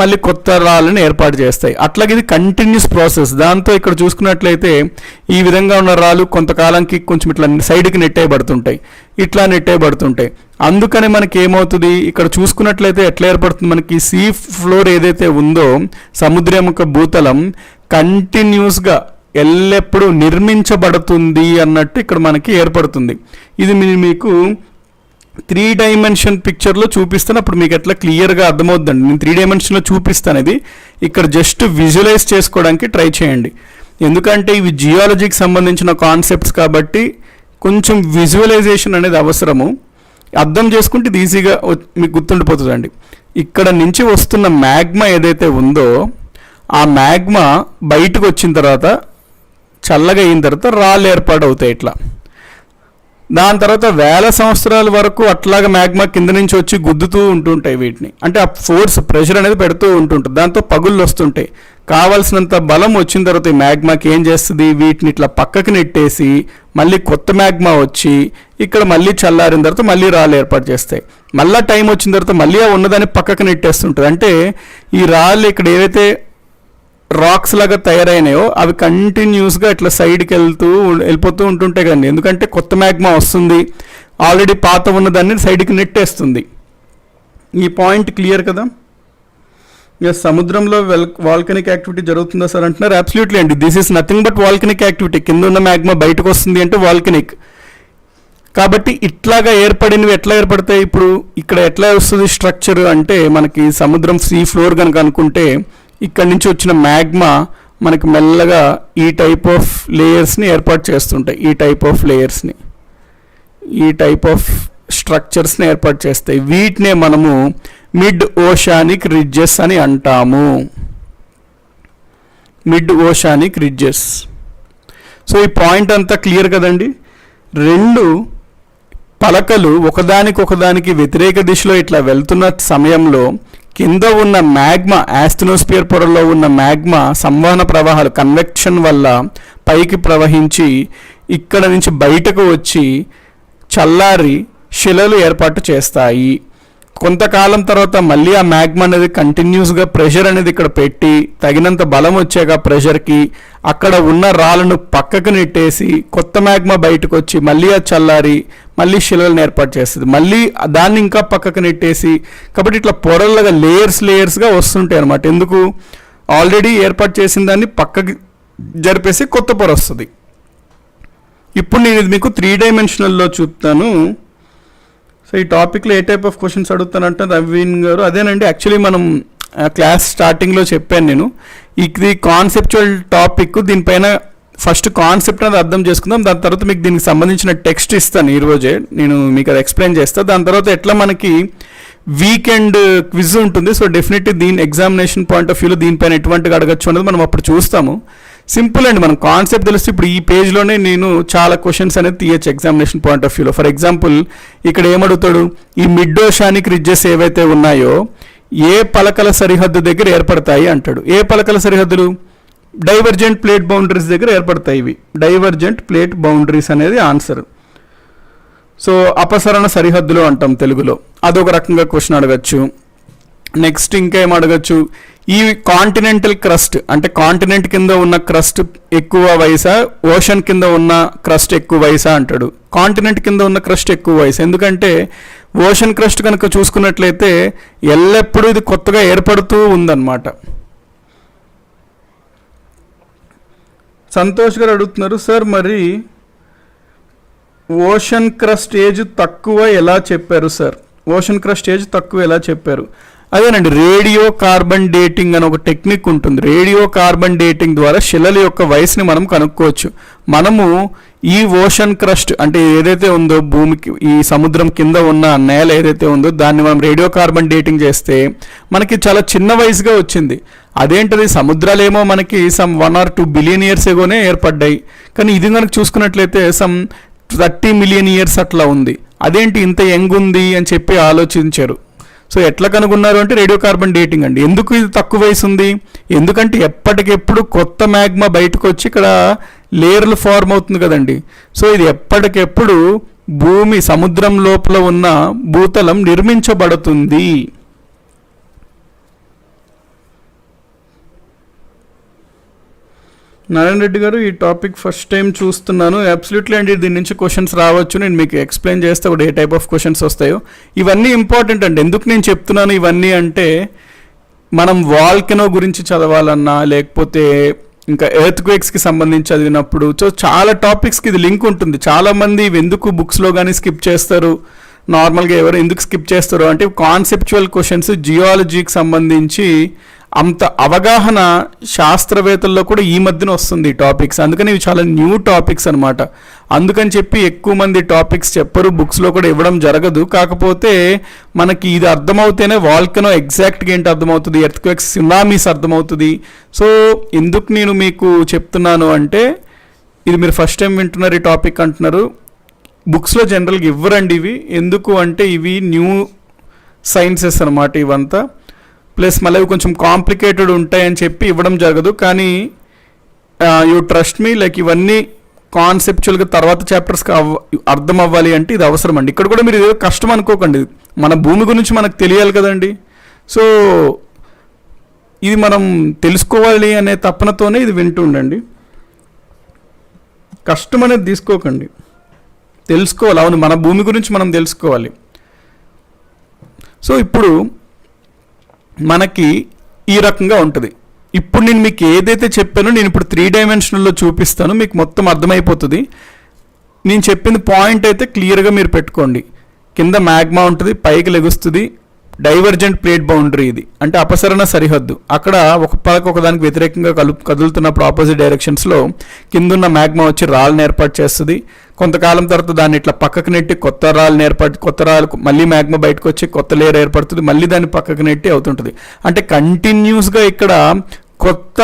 మళ్ళీ కొత్త రాళ్ళని ఏర్పాటు చేస్తాయి. అట్లాగే ఇది కంటిన్యూస్ ప్రాసెస్. దాంతో ఇక్కడ చూసుకున్నట్లయితే ఈ విధంగా ఉన్న రాళ్ళు కొంతకాలంకి కొంచెం ఇట్లా సైడ్కి నెట్టేయబడుతుంటాయి, ఇట్లా నెట్టేయబడుతుంటాయి. అందుకని మనకి ఏమవుతుంది, ఇక్కడ చూసుకున్నట్లయితే ఎట్లా ఏర్పడుతుంది, మనకి సీ ఫ్లోర్ ఏదైతే ఉందో సముద్రం యొక్క భూతలం కంటిన్యూస్గా ఎల్లప్పుడూ నిర్మించబడుతుంది అన్నట్టు ఇక్కడ మనకి ఏర్పడుతుంది. ఇది మీకు 3 డైమెన్షన్ పిక్చర్లో చూపిస్తాను, అప్పుడు మీకు ఎట్లా క్లియర్గా అర్థమవుతుందండి. నేను 3 డైమెన్షన్లో చూపిస్తాను. ఇది ఇక్కడ జస్ట్ విజువలైజ్ చేసుకోవడానికి ట్రై చేయండి, ఎందుకంటే ఇవి జియాలజీకి సంబంధించిన కాన్సెప్ట్స్ కాబట్టి కొంచెం విజువలైజేషన్ అనేది అవసరము. అర్థం చేసుకుంటే ఇది ఈజీగా మీకు గుర్తుండిపోతుందండి. ఇక్కడ నుంచి వస్తున్న మ్యాగ్మా ఏదైతే ఉందో ఆ మ్యాగ్మా బయటకు వచ్చిన తర్వాత చల్లగా అయిన తర్వాత రాళ్ళు ఏర్పాటు అవుతాయి ఇట్లా. దాని తర్వాత వేల సంవత్సరాల వరకు అట్లాగా మ్యాగ్మా కింద నుంచి వచ్చి గుద్దుతూ ఉంటుంటాయి వీటిని. అంటే ఆ ఫోర్స్ ప్రెషర్ అనేది పెడుతూ ఉంటుంటుంది, దాంతో పగుళ్ళు వస్తుంటాయి. కావాల్సినంత బలం వచ్చిన తర్వాత ఈ మ్యాగ్మాకి ఏం చేస్తుంది, వీటిని ఇట్లా పక్కకి నెట్టేసి మళ్ళీ కొత్త మ్యాగ్మా వచ్చి ఇక్కడ మళ్ళీ చల్లారిన తర్వాత మళ్ళీ రాళ్ళు ఏర్పాటు చేస్తాయి. మళ్ళీ టైం వచ్చిన తర్వాత మళ్ళీ ఆ ఉన్నదాన్ని పక్కకి నెట్టేస్తుంటుంది. అంటే ఈ రాళ్ళు ఇక్కడ ఏవైతే రాక్స్ లాగా తయారైనాయో అవి కంటిన్యూస్గా ఇట్లా సైడ్కి వెళ్ళిపోతూ ఉంటుంటాయి కదండి. ఎందుకంటే కొత్త మ్యాగ్మా వస్తుంది, ఆల్రెడీ పాత ఉన్నదాన్ని సైడ్కి నెట్టేస్తుంది. ఈ పాయింట్ క్లియర్ కదా? ఎస్, సముద్రంలో వాల్కనిక్ యాక్టివిటీ జరుగుతుందా సార్ అంటున్నారు. అబ్సల్యూట్లీ అండి, this is nothing but volcanic activity. కింద ఉన్న మ్యాగ్మా బయటకు వస్తుంది అంటే వాల్కనిక్. కాబట్టి ఇట్లాగా ఏర్పడినవి ఎట్లా ఏర్పడతాయి, ఇప్పుడు ఇక్కడ ఎట్లా వస్తుంది స్ట్రక్చర్ అంటే మనకి సముద్రం సీ ఫ్లోర్ కనుక అనుకుంటే ఇక్కడ నుంచి వచ్చిన మ్యాగ్మా మనకి మెల్లగా ఈ టైప్ ఆఫ్ లేయర్స్ని ఏర్పాటు చేస్తుంటాయి. ఈ టైప్ ఆఫ్ స్ట్రక్చర్స్ని ఏర్పాటు చేస్తాయి. వీటినే మనము మిడ్ ఓషానిక్ రిడ్జెస్ అని అంటాము. Mid oceanic ridges. సో ఈ పాయింట్ అంతా క్లియర్ కదండి. 2 పలకలు ఒకదానికి వ్యతిరేక దిశలో ఇట్లా వెళ్తున్న సమయంలో కింద ఉన్న మ్యాగ్మా, ఆస్టినోస్పియర్ పొరలో ఉన్న మ్యాగ్మా సంవహన ప్రవాహాలు కన్వెక్షన్ వల్ల పైకి ప్రవహించి ఇక్కడ నుంచి బయటకు వచ్చి చల్లారి శిలలు ఏర్పాటు చేస్తాయి. కొంతకాలం తర్వాత మళ్ళీ ఆ మ్యాగ్మా అనేది కంటిన్యూస్గా ప్రెషర్ అనేది ఇక్కడ పెట్టి తగినంత బలం వచ్చాక ప్రెషర్కి అక్కడ ఉన్న రాళ్ళను పక్కకు నెట్టేసి కొత్త మ్యాగ్మా బయటకు వచ్చి మళ్ళీ అది చల్లారి మళ్ళీ శిలలను ఏర్పాటు చేస్తుంది. మళ్ళీ దాన్ని ఇంకా పక్కకు నెట్టేసి, కాబట్టి ఇట్లా పొరలుగా లేయర్స్గా వస్తుంటాయి అన్నమాట. ఎందుకు, ఆల్రెడీ ఏర్పాటు చేసిన దాన్ని పక్కకి జరిపేసి కొత్త పొర వస్తుంది. ఇప్పుడు నేను ఇది మీకు 3 డైమెన్షనల్లో చూపుతాను. సో ఈ టాపిక్లో ఏ టైప్ ఆఫ్ క్వశ్చన్స్ అడుగుతానంటే రవీన్ గారు, అదేనండి యాక్చువల్లీ మనం క్లాస్ స్టార్టింగ్లో చెప్పాను నేను, ఇది కాన్సెప్చువల్ టాపిక్. దీనిపైన ఫస్ట్ కాన్సెప్ట్ అనేది అర్థం చేసుకుందాం, దాని తర్వాత మీకు దీనికి సంబంధించిన టెక్స్ట్ ఇస్తాను ఈరోజే, నేను మీకు అది ఎక్స్ప్లెయిన్ చేస్తాను. దాని తర్వాత ఎట్లా మనకి వీకెండ్ క్విజ్ ఉంటుంది. సో డెఫినెట్లీ దీని ఎగ్జామినేషన్ పాయింట్ ఆఫ్ వ్యూలో దీనిపైన ఎటువంటిగా అడగచ్చు అనేది మనం అప్పుడు చూస్తాము. సింపుల్ అండి, మనం కాన్సెప్ట్ తెలిస్తే ఇప్పుడు ఈ పేజ్లోనే నేను చాలా క్వశ్చన్స్ అనేది తీయచ్చు ఎగ్జామినేషన్ పాయింట్ ఆఫ్ వ్యూలో. ఫర్ ఎగ్జాంపుల్ ఇక్కడ ఏమడుగుతాడు, ఈ మిడ్ ఓషానిక్ రిడ్జెస్ ఏవైతే ఉన్నాయో ఏ పలకల సరిహద్దు దగ్గర ఏర్పడతాయి అంటాడు. ఏ పలకల సరిహద్దులు, డైవర్జెంట్ ప్లేట్ బౌండరీస్ దగ్గర ఏర్పడతాయి. ఇవి డైవర్జెంట్ ప్లేట్ బౌండరీస్ అనేది ఆన్సర్. సో అపసరణ సరిహద్దులు అంటాం తెలుగులో, అదొక రకంగా క్వశ్చన్ అడగచ్చు. నెక్స్ట్ ఇంకా ఏం అడగచ్చు, ఈ కాంటినెంటల్ క్రస్ట్ అంటే కాంటినెంట్ కింద ఉన్న క్రస్ట్ ఎక్కువ వయసా, ఓషన్ కింద ఉన్న క్రస్ట్ ఎక్కువ వయసా అంటాడు. కాంటినెంట్ కింద ఉన్న క్రస్ట్ ఎక్కువ వయసు, ఎందుకంటే ఓషన్ క్రస్ట్ కనుక చూసుకున్నట్లయితే ఎల్లప్పుడూ ఇది కొత్తగా ఏర్పడుతూ ఉందన్నమాట. సంతోష్ గారు అడుగుతున్నారు, సార్ మరి ఓషన్ క్రస్ట్ ఏజ్ తక్కువ ఎలా చెప్పారు సార్? ఓషన్ క్రస్ట్ ఏజ్ తక్కువ ఎలా చెప్పారు అదేనండి, రేడియో కార్బన్ డేటింగ్ అని ఒక టెక్నిక్ ఉంటుంది. రేడియో కార్బన్ డేటింగ్ ద్వారా శిలల యొక్క వయసుని మనం కనుక్కోవచ్చు. మనము ఈ ఓషన్ క్రస్ట్ అంటే ఏదైతే ఉందో భూమికి ఈ సముద్రం కింద ఉన్న నేల ఏదైతే ఉందో దాన్ని మనం రేడియో కార్బన్ డేటింగ్ చేస్తే మనకి చాలా చిన్న వయసుగా వచ్చింది. అదేంటది, సముద్రాలేమో మనకి సమ్ 1 or 2 బిలియన్ ఇయర్స్ ఎగోనే ఏర్పడ్డాయి, కానీ ఇది కనుక చూసుకున్నట్లయితే సమ్ 30 మిలియన్ ఇయర్స్ అట్లా ఉంది. అదేంటి ఇంత యంగ్ ఉంది అని చెప్పి ఆలోచించారు. సో ఎట్లా కనుగొన్నారు అంటే రేడియో కార్బన్ డేటింగ్ అండి. ఎందుకు ఇది తక్కువ వయసు ఉంది? ఎందుకంటే ఎప్పటికెప్పుడు కొత్త మ్యాగ్మా బయటకు వచ్చి ఇక్కడ లేయర్లు ఫార్మ్ అవుతుంది కదండి. సో ఇది ఎప్పటికెప్పుడు భూమి సముద్రం లోపల ఉన్న భూతలం నిర్మించబడుతుంది. నారాయణ రెడ్డి గారు, ఈ టాపిక్ ఫస్ట్ టైం చూస్తున్నాను. అబ్సల్యూట్లీ అండి, దీని నుంచి క్వశ్చన్స్ రావచ్చు. నేను మీకు ఎక్స్ప్లెయిన్ చేస్తే కూడా ఏ టైప్ ఆఫ్ క్వశ్చన్స్ వస్తాయో. ఇవన్నీ ఇంపార్టెంట్ అండి. ఎందుకు నేను చెప్తున్నాను ఇవన్నీ అంటే, మనం వాల్కెనో గురించి చదవాలన్నా లేకపోతే ఇంకా ఎర్త్ క్వేక్స్కి సంబంధించి చదివినప్పుడు సో చాలా టాపిక్స్కి ఇది లింక్ ఉంటుంది. చాలామంది ఇవి ఎందుకు బుక్స్లో కానీ స్కిప్ చేస్తారు, నార్మల్గా ఎవరు ఎందుకు స్కిప్ చేస్తారు అంటే కాన్సెప్చువల్ క్వశ్చన్స్ జియాలజీకి సంబంధించి అంత అవగాహన శాస్త్రవేత్తల్లో కూడా ఈ మధ్యన వస్తుంది ఈ టాపిక్స్. అందుకని ఇవి చాలా న్యూ టాపిక్స్ అనమాట. అందుకని చెప్పి ఎక్కువ మంది టాపిక్స్ చెప్పరు, బుక్స్లో కూడా ఇవ్వడం జరగదు. కాకపోతే మనకి ఇది అర్థమవుతేనే వాల్కనో ఎగ్జాక్ట్గా ఏంటి అర్థమవుతుంది, ఎర్త్క్వేక్స్ సునామీస్ అర్థమవుతుంది. సో ఎందుకు నేను మీకు చెప్తున్నాను అంటే, ఇది మీరు ఫస్ట్ టైం వింటున్నారు ఈ టాపిక్ అంటున్నారు, బుక్స్లో జనరల్గా ఇవ్వరండి ఇవి. ఎందుకు అంటే ఇవి న్యూ సైన్సెస్ అనమాట ఇవంతా. ప్లస్ మళ్ళీ కొంచెం కాంప్లికేటెడ్ ఉంటాయని చెప్పి ఇవ్వడం జరగదు. కానీ యూ ట్రస్ట్ మీ, లైక్ ఇవన్నీ కాన్సెప్చువల్గా తర్వాత చాప్టర్స్కి అర్థం అవ్వాలి అంటే ఇది అవసరం అండి. ఇక్కడ కూడా మీరు ఏదో కష్టం అనుకోకండి, మన భూమి గురించి మనకు తెలియాలి కదండి. సో ఇది మనం తెలుసుకోవాలి అనే తపనతోనే ఇది వింటుండండి. కష్టం అనేది తీసుకోకండి, తెలుసుకోవాలి. అవును, మన భూమి గురించి మనం తెలుసుకోవాలి. సో ఇప్పుడు మనకి ఈ రకంగా ఉంటుంది. ఇప్పుడు నేను మీకు ఏదైతే చెప్పానో నేను ఇప్పుడు 3 డైమెన్షనల్లో చూపిస్తాను, మీకు మొత్తం అర్థమైపోతుంది. నేను చెప్పిన పాయింట్ అయితే క్లియర్గా మీరు పెట్టుకోండి. కింద మ్యాగ్మా ఉంటుంది, పైకి లెగుస్తుంది, డైవర్జెంట్ ప్లేట్ బౌండరీ ఇది అంటే అపసరణ సరిహద్దు. అక్కడ ఒక పక్క ఒకదానికి వ్యతిరేకంగా కదులుతున్నప్పుడు ఆపోజిట్ డైరెక్షన్స్లో కిందున్న మ్యాగ్మా వచ్చి రాళ్ళని ఏర్పాటు చేస్తుంది. కొంతకాలం తర్వాత దాన్ని ఇట్లా పక్కకు నెట్టి కొత్త రాళ్ళు మళ్ళీ మ్యాగ్మా బయటకు వచ్చి కొత్త లేయర్ ఏర్పడుతుంది, మళ్ళీ దాన్ని పక్కకు నెట్టి అవుతుంటుంది. అంటే కంటిన్యూస్గా ఇక్కడ కొత్త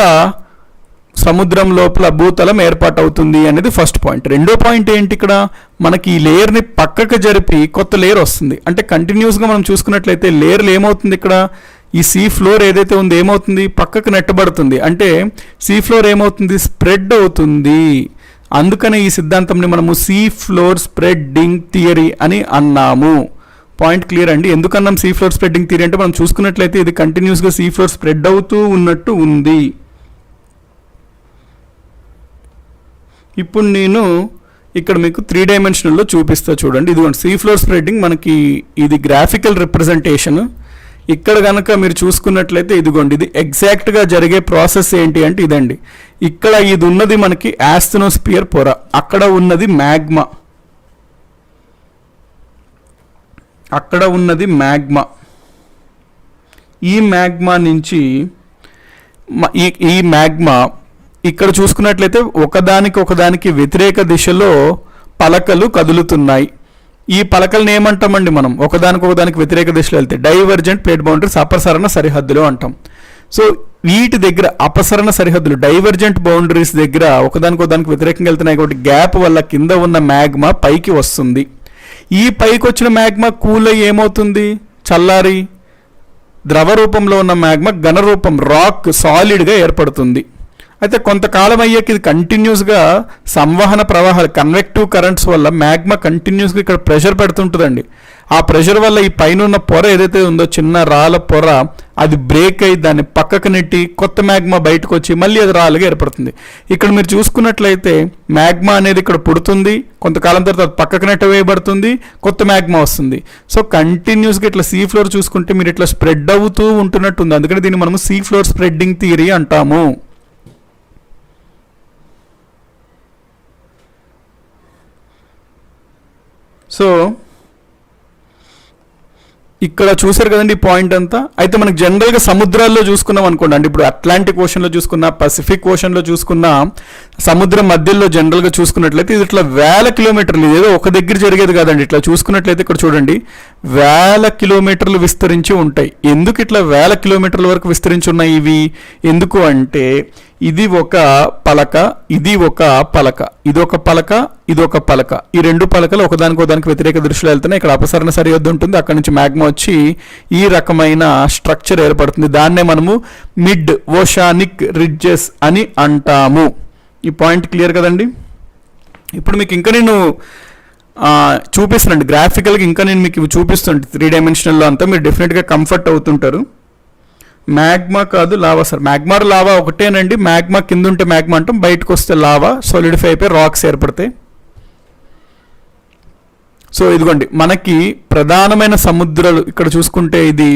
సముద్రం లోపల భూతలం ఏర్పాటు అవుతుంది అనేది ఫస్ట్ పాయింట్. రెండో పాయింట్ ఏంటి, ఇక్కడ మనకి ఈ లేయర్ని పక్కకు జరిపి కొత్త లేయర్ వస్తుంది. అంటే కంటిన్యూస్గా మనం చూసుకున్నట్లయితే లేయర్లు ఏమవుతుంది, ఇక్కడ ఈ సీ ఫ్లోర్ ఏదైతే ఉందో ఏమవుతుంది, పక్కకు నెట్టబడుతుంది. అంటే సీ ఫ్లోర్ ఏమవుతుంది, స్ప్రెడ్ అవుతుంది. అందుకనే ఈ సిద్ధాంతంని మనము సీ ఫ్లోర్ స్ప్రెడ్డింగ్ థియరీ అని అన్నాము. పాయింట్ క్లియర్ అండి. ఎందుకన్నాం సీ ఫ్లోర్ స్ప్రెడ్డింగ్ థియరీ అంటే, మనం చూసుకున్నట్లయితే ఇది కంటిన్యూస్గా సీ ఫ్లోర్ స్ప్రెడ్ అవుతూ ఉన్నట్టు ఉంది. ఇప్పుడు నేను ఇక్కడ మీకు 3 డైమెన్షనల్లో చూపిస్తా చూడండి. ఇదిగోండి సీ ఫ్లోర్ స్ప్రెడ్డింగ్, మనకి ఇది గ్రాఫికల్ రిప్రజెంటేషన్. ఇక్కడ కనుక మీరు చూసుకున్నట్లయితే ఇదిగోండి ఇది ఎగ్జాక్ట్గా జరిగే ప్రాసెస్ ఏంటి అంటే ఇదండి. ఇక్కడ ఇది ఉన్నది మనకి ఆస్థెనోస్పియర్ పొర, అక్కడ ఉన్నది మ్యాగ్మా, అక్కడ ఉన్నది మ్యాగ్మా. ఈ మ్యాగ్మా నుంచి ఈ మ్యాగ్మా ఇక్కడ చూసుకున్నట్లయితే ఒకదానికి వ్యతిరేక దిశలో పలకలు కదులుతున్నాయి. ఈ పలకలను ఏమంటామండి మనం, ఒకదానికి వ్యతిరేక దిశలో వెళ్తే డైవర్జెంట్ ప్లేట్ బౌండరీస్, అపసరణ సరిహద్దులు అంటాం. సో వీటి దగ్గర అపసరణ సరిహద్దులు డైవర్జెంట్ బౌండరీస్ దగ్గర ఒకదానికి వ్యతిరేకంగా వెళ్తున్నాయి కాబట్టి గ్యాప్ వల్ల కింద ఉన్న మ్యాగ్మా పైకి వస్తుంది. ఈ పైకి వచ్చిన మ్యాగ్మా కూల్ అయ్యి ఏమవుతుంది, చల్లారి ద్రవ రూపంలో ఉన్న మ్యాగ్మా ఘన రూపం రాక్ సాలిడ్గా ఏర్పడుతుంది. అయితే కొంతకాలం అయ్యాక ఇది కంటిన్యూస్గా సంవహన ప్రవాహాలు కన్వెక్టివ్ కరెంట్స్ వల్ల మ్యాగ్మా కంటిన్యూస్గా ఇక్కడ ప్రెషర్ పెడుతుంటుందండి. ఆ ప్రెషర్ వల్ల ఈ పైన ఉన్న పొర ఏదైతే ఉందో చిన్న రాళ్ళ పొర అది బ్రేక్ అయ్యి దాన్ని పక్కకు నెట్టి కొత్త మ్యాగ్మా బయటకు వచ్చి మళ్ళీ అది రాళ్ళగా ఏర్పడుతుంది. ఇక్కడ మీరు చూసుకున్నట్లయితే మ్యాగ్మా అనేది ఇక్కడ పుడుతుంది, కొంతకాలం తర్వాత అది పక్కకు నెట్ట వేయబడుతుంది, కొత్త మ్యాగ్మా వస్తుంది. సో కంటిన్యూస్గా ఇట్లా సీ ఫ్లోర్ చూసుకుంటే మీరు ఇట్లా స్ప్రెడ్ అవుతూ ఉంటున్నట్టుంది. అందుకని దీన్ని మనము సీ ఫ్లోర్ స్ప్రెడ్డింగ్ థియరీ అంటాము. సో ఇక్కడ చూసారు కదండి ఈ పాయింట్ అంతా. అయితే మనకు జనరల్గా సముద్రాల్లో చూసుకున్నాం అనుకోండి, అంటే ఇప్పుడు అట్లాంటిక్ ఓషన్లో చూసుకున్నా, పసిఫిక్ ఓషన్లో చూసుకున్నా, సముద్రం మధ్యలో జనరల్గా చూసుకున్నట్లయితే ఇది ఇట్లా వేల కిలోమీటర్లు, ఏదో ఒక దగ్గర జరిగేది కాదండి. ఇట్లా చూసుకున్నట్లయితే ఇక్కడ చూడండి వేల కిలోమీటర్లు విస్తరించి ఉంటాయి. ఎందుకు ఇట్లా వేల కిలోమీటర్ల వరకు విస్తరించి ఉన్నాయి ఇవి? ఎందుకు అంటే ఇది ఒక పలక, ఇది ఒక పలక, ఇది ఒక పలక, ఇది ఒక పలక. ఈ రెండు పలకలు ఒకదానికి వ్యతిరేక దిశలో వెళ్తున్నాయి. ఇక్కడ అపసరణ సరిహద్దు ఉంటుంది, అక్కడ నుంచి మ్యాగ్మా వచ్చి ఈ రకమైన స్ట్రక్చర్ ఏర్పడుతుంది. దాన్నే మనము మిడ్ ఓషానిక్ రిడ్జెస్ అని అంటాము. ఈ పాయింట్ క్లియర్ కదండి. ఇప్పుడు మీకు ఇంకా నేను చూపిస్తానండి గ్రాఫికల్గా, ఇంకా నేను మీకు చూపిస్తుంటే 3 డైమెన్షనల్లో అంతా మీరు డెఫినెట్గా కంఫర్ట్ అవుతుంటారు. మ్యాగ్మా కాదు లావా సార్, మ్యాగ్మా లావా ఒకటేనండి. మ్యాగ్మా కింద ఉంటే మ్యాగ్మా అంటాం, బయటకు వస్తే లావా సాలిడిఫై అయిపోయి రాక్స్ ఏర్పడతాయి. సో ఇదిగోండి మనకి ప్రధానమైన సముద్రాలు ఇక్కడ చూసుకుంటే ఇది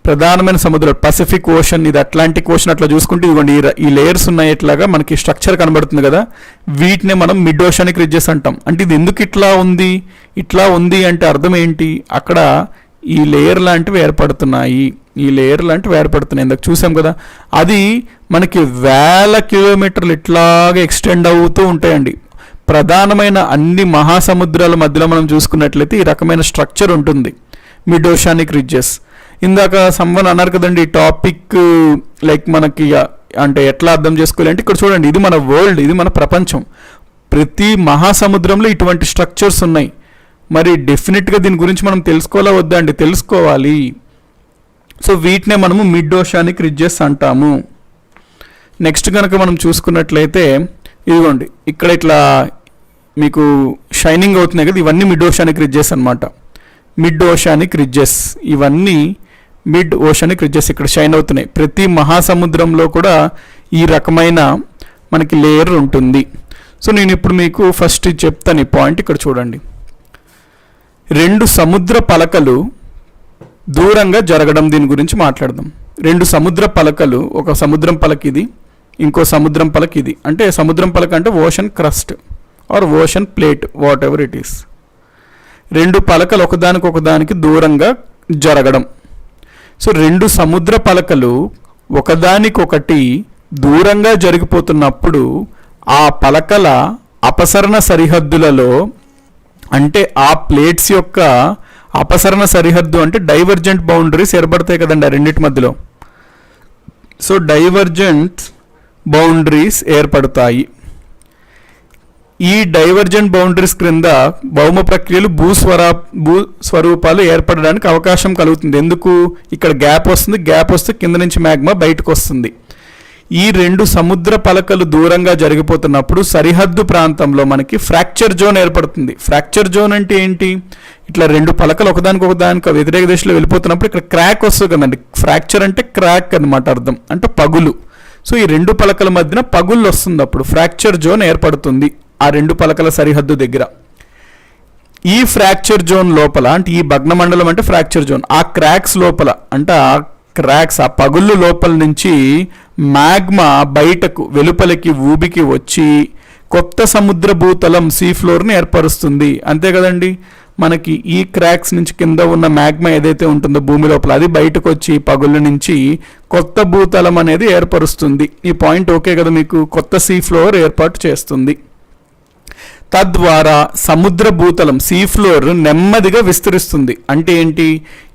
ప్రధానమైన సముద్రాలు పసిఫిక్ ఓషన్, ఇది అట్లాంటిక్ ఓషన్. అట్లా చూసుకుంటే ఇదిగోండి ఈ లేయర్స్ ఉన్నాయి, ఇట్లాగా మనకి స్ట్రక్చర్ కనబడుతుంది కదా, వీటినే మనం మిడ్ ఓషానిక్ రిడ్జెస్ అంటాం. అంటే ఇది ఎందుకు ఇట్లా ఉంది అంటే అర్థం ఏంటి? అక్కడ ఈ లేయర్ లాంటివి ఏర్పడుతున్నాయి, ఇందాక చూసాం కదా. అది మనకి వేల కిలోమీటర్లు ఇట్లాగే ఎక్స్టెండ్ అవుతూ ఉంటాయండి. ప్రధానమైన అన్ని మహాసముద్రాల మధ్యలో మనం చూసుకున్నట్లయితే ఈ రకమైన స్ట్రక్చర్ ఉంటుంది, మిడ్ ఓషానిక్ రిడ్జెస్. ఇందాక సమ్వన్ అన్నారు కదండి టాపిక్ లైక్ మనకి అంటే ఎట్లా అర్థం చేసుకోవాలి అంటే ఇక్కడ చూడండి, ఇది మన వరల్డ్, ఇది మన ప్రపంచం. ప్రతి మహాసముద్రంలో ఇటువంటి స్ట్రక్చర్స్ ఉన్నాయి. మరి డెఫినెట్గా దీని గురించి మనం తెలుసుకోవాలా వద్దా అండి? తెలుసుకోవాలి. సో వీటినే మనము మిడ్ ఓషానిక్ రిడ్జెస్ అంటాము. నెక్స్ట్ కనుక మనం చూసుకున్నట్లయితే ఇదిగోండి ఇక్కడ ఇట్లా మీకు షైనింగ్ అవుతున్నాయి కదా, ఇవన్నీ మిడ్ ఓషానిక్ రిడ్జెస్ అనమాట. మిడ్ ఓషానిక్ రిడ్జెస్, ఇవన్నీ మిడ్ ఓషానిక్ రిడ్జెస్ ఇక్కడ షైన్ అవుతున్నాయి. ప్రతి మహాసముద్రంలో కూడా ఈ రకమైన మనకి లేయర్ ఉంటుంది. సో నేను ఇప్పుడు మీకు ఫస్ట్ చెప్తాను ఈ పాయింట్. ఇక్కడ చూడండి, 2 సముద్ర పలకలు దూరంగా జరగడం, దీని గురించి మాట్లాడదాం. 2 సముద్ర పలకలు, ఒక సముద్రం పలక ఇది, ఇంకో సముద్రం పలక ఇది. అంటే సముద్రం పలక అంటే ocean crust or ocean plate, whatever it is. 2 పలకలు ఒకదానికి దూరంగా జరగడం. సో 2 సముద్ర పలకలు ఒకదానికొకటి దూరంగా జరిగిపోతున్నప్పుడు ఆ పలకల అపసరణ సరిహద్దులలో, అంటే ఆ ప్లేట్స్ యొక్క అపసరణ సరిహద్దు అంటే డైవర్జెంట్ బౌండరీస్ ఏర్పడతాయి కదండి ఆ రెండింటి మధ్యలో. సో డైవర్జెంట్ బౌండరీస్ ఏర్పడతాయి. ఈ డైవర్జెంట్ బౌండరీస్ క్రింద భౌమ ప్రక్రియలు భూస్వరూపాలు ఏర్పడడానికి అవకాశం కలుగుతుంది. ఎందుకు? ఇక్కడ గ్యాప్ వస్తుంది, గ్యాప్ వస్తే కింద నుంచి మ్యాగ్మా బయటకు వస్తుంది. ఈ 2 సముద్ర పలకలు దూరంగా జరిగిపోతున్నప్పుడు సరిహద్దు ప్రాంతంలో మనకి ఫ్రాక్చర్ జోన్ ఏర్పడుతుంది. ఫ్రాక్చర్ జోన్ అంటే ఏంటి? ఇట్లా 2 పలకలు ఒకదానికి వ్యతిరేక దిశలో వెళ్ళిపోతున్నప్పుడు ఇక్కడ క్రాక్ వస్తుంది కదండి. ఫ్రాక్చర్ అంటే క్రాక్ అన్నమాట అర్థం, అంటే పగులు. సో ఈ 2 పలకల మధ్యన పగుళ్ళు వస్తుంది, అప్పుడు ఫ్రాక్చర్ జోన్ ఏర్పడుతుంది ఆ 2 పలకల సరిహద్దు దగ్గర. ఈ ఫ్రాక్చర్ జోన్ లోపల, అంటే ఈ భగ్నమండలం అంటే ఫ్రాక్చర్ జోన్, ఆ క్రాక్స్ లోపల, అంటే ఆ పగుళ్ళు లోపల నుంచి మ్యాగ్మా బయటకు వెలుపలికి ఊబికి వచ్చి కొత్త సముద్ర భూతలం సీ ఫ్లోర్ని ఏర్పరుస్తుంది. అంతే కదండి, మనకి ఈ క్రాక్స్ నుంచి కింద ఉన్న మ్యాగ్మా ఏదైతే ఉంటుందో భూమి లోపల, అది బయటకు వచ్చి పగుళ్ళ నుంచి కొత్త భూతలం అనేది ఏర్పరుస్తుంది. ఈ పాయింట్ ఓకే కదా మీకు? కొత్త సీ ఫ్లోర్ ఏర్పాటు చేస్తుంది. తద్వారా సముద్ర భూతలం సీ ఫ్లోర్ నెమ్మదిగా విస్తరిస్తుంది. అంటే ఏంటి?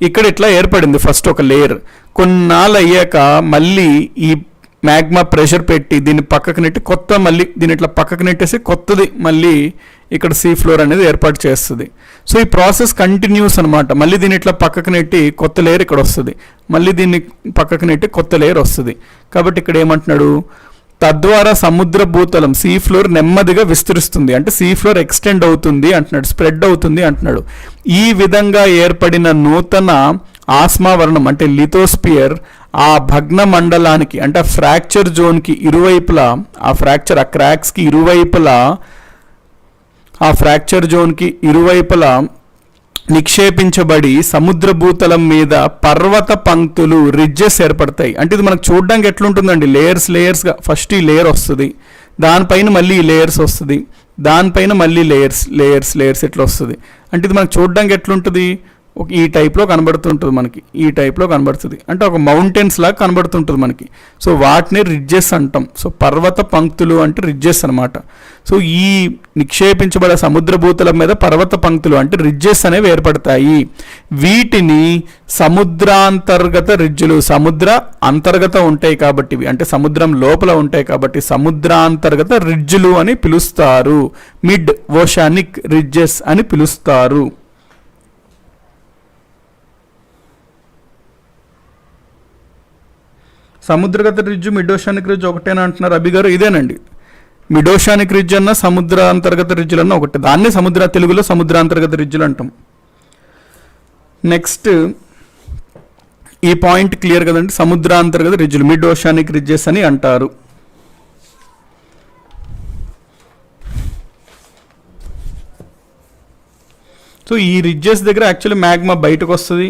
ఇక్కడ ఇట్లా ఏర్పడింది ఫస్ట్ ఒక లేయర్, కొన్నాళ్ళు అయ్యాక మళ్ళీ ఈ మ్యాగ్మా ప్రెషర్ పెట్టి దీన్ని పక్కకు నెట్టి మళ్ళీ దీన్ని ఇట్లా పక్కకు నెట్టేసి కొత్తది మళ్ళీ ఇక్కడ సీ ఫ్లోర్ అనేది ఏర్పాటు చేస్తుంది. సో ఈ ప్రాసెస్ కంటిన్యూస్ అనమాట. మళ్ళీ దీన్ని ఇట్లా పక్కకు నెట్టి కొత్త లేయర్ ఇక్కడ వస్తుంది, మళ్ళీ దీన్ని పక్కకు నెట్టి కొత్త లేయర్ వస్తుంది. కాబట్టి ఇక్కడ ఏమంటున్నాడు? తద్వారా సముద్ర భూతలం సీ ఫ్లోర్ నెమ్మదిగా విస్తరిస్తుంది, అంటే సీ ఫ్లోర్ ఎక్స్టెండ్ అవుతుంది అంటున్నాడు, స్ప్రెడ్ అవుతుంది అంటున్నాడు. ఈ విధంగా ఏర్పడిన నూతన ఆస్మావరణం అంటే లిథోస్పియర్ ఆ భగ్న మండలానికి, అంటే ఆ ఫ్రాక్చర్ జోన్కి ఇరువైపులా, ఆ క్రాక్స్కి ఇరువైపులా, ఆ ఫ్రాక్చర్ జోన్కి ఇరువైపులా నిక్షేపించబడి సముద్ర భూతలం మీద పర్వత పంక్తులు రిడ్జెస్ ఏర్పడతాయి. అంటే ఇది మనకు చూడడానికి ఎట్లుంటుందండి? లేయర్స్గా ఫస్ట్ ఈ లేయర్ వస్తుంది, దానిపైన మళ్ళీ ఈ లేయర్స్ వస్తుంది, దానిపైన మళ్ళీ లేయర్స్ ఎట్లా వస్తుంది అంటే ఇది మనకు చూడడానికి ఎట్లుంటుంది? ఈ టైప్లో కనబడుతుంటుంది మనకి, ఈ టైప్లో కనబడుతుంది, అంటే ఒక మౌంటైన్స్ లాగా కనబడుతుంటుంది మనకి. సో వాటిని రిడ్జెస్ అంటాం. సో పర్వత పంక్తులు అంటే రిడ్జెస్ అనమాట. సో ఈ నిక్షేపించబడే సముద్ర భూతలం మీద పర్వత పంక్తులు అంటే రిడ్జెస్ అనేవి ఏర్పడతాయి. వీటిని సముద్రాంతర్గత రిడ్జులు, సముద్ర అంతర్గత ఉంటాయి కాబట్టి, అంటే సముద్రం లోపల ఉంటాయి కాబట్టి సముద్రాంతర్గత రిడ్జులు అని పిలుస్తారు. మిడ్ ఓషానిక్ రిడ్జెస్ అని పిలుస్తారు. సముద్రగత రిడ్జ్, మిడ్ ఓషానిక్ రిడ్జ్ ఒకటేనా అంటున్నారు అభి గారు? ఇదేనండి, మిడ్ ఓషానిక్ రిడ్జ్ అన్న సముద్ర అంతర్గత రిడ్జ్లు అన్న ఒకటే. దాన్నే తెలుగులో సముద్రాంతర్గత రిడ్జ్లు అంటాం. నెక్స్ట్ ఈ పాయింట్ క్లియర్ కదండి, సముద్రాంతర్గత రిడ్జ్లు మిడ్ ఓషానిక్ రిడ్జెస్ అని అంటారు. సో ఈ రిడ్జెస్ దగ్గర యాక్చువల్లీ మ్యాగ్మా బయటకు వస్తుంది,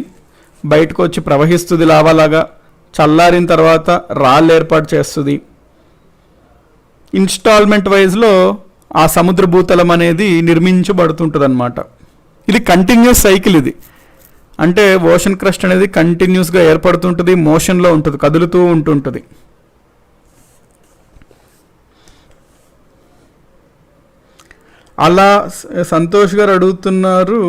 బయటకు వచ్చి ప్రవహిస్తుంది లావాలాగా, చల్లారిన తర్వాత రాళ్ళు ఏర్పాటు చేస్తుంది. ఇన్స్టాల్మెంట్ వైజ్లో ఆ సముద్ర భూతలం అనేది నిర్మించబడుతుంటుంది అనమాట. ఇది కంటిన్యూస్ సైకిల్. ఇది అంటే ఓషన్ క్రస్ట్ అనేది కంటిన్యూస్గా ఏర్పడుతుంటుంది, మోషన్లో ఉంటుంది, కదులుతూ ఉంటుంటుంది. అలా సంతోష్ గారు అడుగుతున్నారు,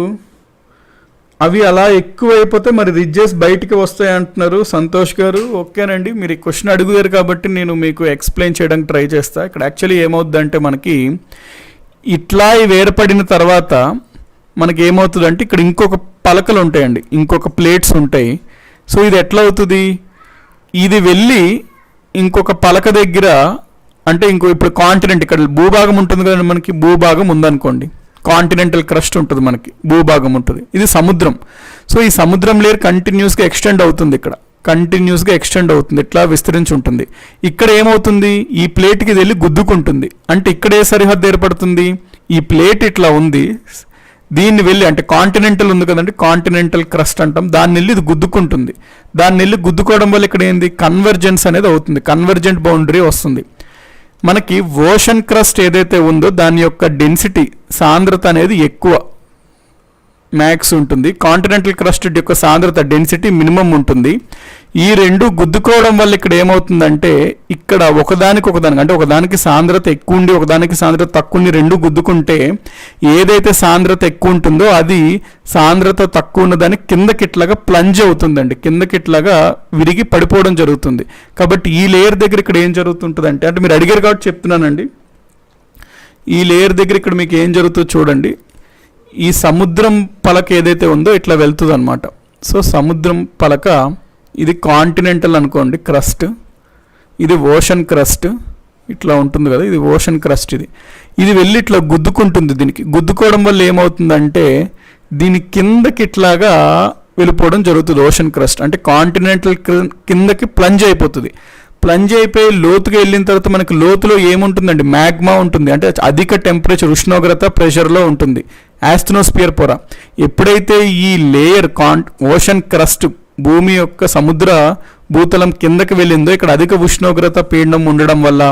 అవి అలా ఎక్కువైపోతే మరి రిడ్జెస్ బయటికి వస్తాయి అంటున్నారు సంతోష్ గారు. ఓకేనండి, మీరు ఈ క్వశ్చన్ అడుగుతారు కాబట్టి నేను మీకు ఎక్స్ప్లెయిన్ చేయడానికి ట్రై చేస్తా. ఇక్కడ యాక్చువల్లీ ఏమవుతుందంటే మనకి ఇట్లా ఏర్పడిన తర్వాత మనకి ఏమవుతుందంటే ఇక్కడ ఇంకొక పలకలు ఉంటాయండి, ఇంకొక ప్లేట్స్ ఉంటాయి. సో ఇది ఎట్లా అవుతుంది, ఇది వెళ్ళి ఇంకొక పలక దగ్గర, అంటే ఇప్పుడు కాంటినెంట్, ఇక్కడ భూభాగం ఉంటుంది కదండి మనకి, భూభాగం ఉందనుకోండి, కాంటినెంటల్ క్రస్ట్ ఉంటుంది మనకి, భూభాగం ఉంటుంది, ఇది సముద్రం. సో ఈ సముద్రం లేయర్ కంటిన్యూస్గా ఎక్స్టెండ్ అవుతుంది, ఇక్కడ కంటిన్యూస్గా ఎక్స్టెండ్ అవుతుంది, ఇట్లా విస్తరించి ఉంటుంది. ఇక్కడ ఏమవుతుంది, ఈ ప్లేట్కి ఇది వెళ్ళి గుద్దుకుంటుంది. అంటే ఇక్కడ ఏ సరిహద్దు ఏర్పడుతుంది, ఈ ప్లేట్ ఇట్లా ఉంది, దీన్ని వెళ్ళి, అంటే కాంటినెంటల్ ఉంది కదండి, కాంటినెంటల్ క్రస్ట్ అంటాం, దాన్ని వెళ్ళి ఇది గుద్దుకుంటుంది. దాన్ని వెళ్ళి గుద్దుకోవడం వల్ల ఇక్కడ ఏంది, కన్వర్జెన్స్ అనేది అవుతుంది, కన్వర్జెంట్ బౌండరీ వస్తుంది. మనకి ఓషన్ క్రస్ట్ ఏదైతే ఉందో దాని యొక్క డెన్సిటీ, సాంద్రత అనేది ఎక్కువ, మ్యాక్స్ ఉంటుంది. కాంటినెంటల్ క్రస్ట్ యొక్క సాంద్రత, డెన్సిటీ మినిమం ఉంటుంది. ఈ రెండు గుద్దుకోవడం వల్ల ఇక్కడ ఏమవుతుందంటే, ఇక్కడ ఒకదానికి అంటే ఒకదానికి సాంద్రత ఎక్కువ ఉండి ఒకదానికి సాంద్రత తక్కువ ఉండి రెండు గుద్దుకుంటే ఏదైతే సాంద్రత ఎక్కువ ఉంటుందో అది సాంద్రత తక్కువ ఉన్నదానికి కిందకిట్లాగా ప్లంజ్ అవుతుందండి, కిందకిట్లాగా విరిగి పడిపోవడం జరుగుతుంది. కాబట్టి ఈ లేయర్ దగ్గర ఇక్కడ ఏం జరుగుతుంటుంది అంటే మీరు అడిగారు కాబట్టి చెప్తున్నానండి, ఈ లేయర్ దగ్గర ఇక్కడ మీకు ఏం జరుగుతుందో చూడండి. ఈ సముద్రం పలక ఏదైతే ఉందో ఇట్లా వెళ్తుంది అనమాట. సో సముద్రం పలక ఇది కాంటినెంటల్ అనుకోండి క్రస్ట్, ఇది ఓషన్ క్రస్ట్, ఇట్లా ఉంటుంది కదా, ఇది ఓషన్ క్రస్ట్. ఇది వెళ్ళి ఇట్లా గుద్దుకుంటుంది. దీనికి గుద్దుకోవడం వల్ల ఏమవుతుందంటే దీని కిందకి ఇట్లాగా వెళ్ళిపోవడం జరుగుతుంది. ఓషన్ క్రస్ట్ అంటే కాంటినెంటల్ కిందకి ప్లంజ్ అయిపోతుంది. ప్లంజ్ అయిపోయి లోతుగా వెళ్ళిన తర్వాత మనకి లోతులో ఏముంటుందండి, మ్యాగ్మా ఉంటుంది, అంటే అధిక టెంపరేచర్, ఉష్ణోగ్రత, ప్రెషర్లో ఉంటుంది, ఆస్ట్రోస్ఫియర్ పొర. ఎప్పుడైతే ఈ లేయర్ ఓషన్ క్రస్ట్, భూమి యొక్క సముద్ర భూతలం కిందకి వెళ్ళిందో ఇక్కడ అధిక ఉష్ణోగ్రత, పీడనం ఉండడం వల్ల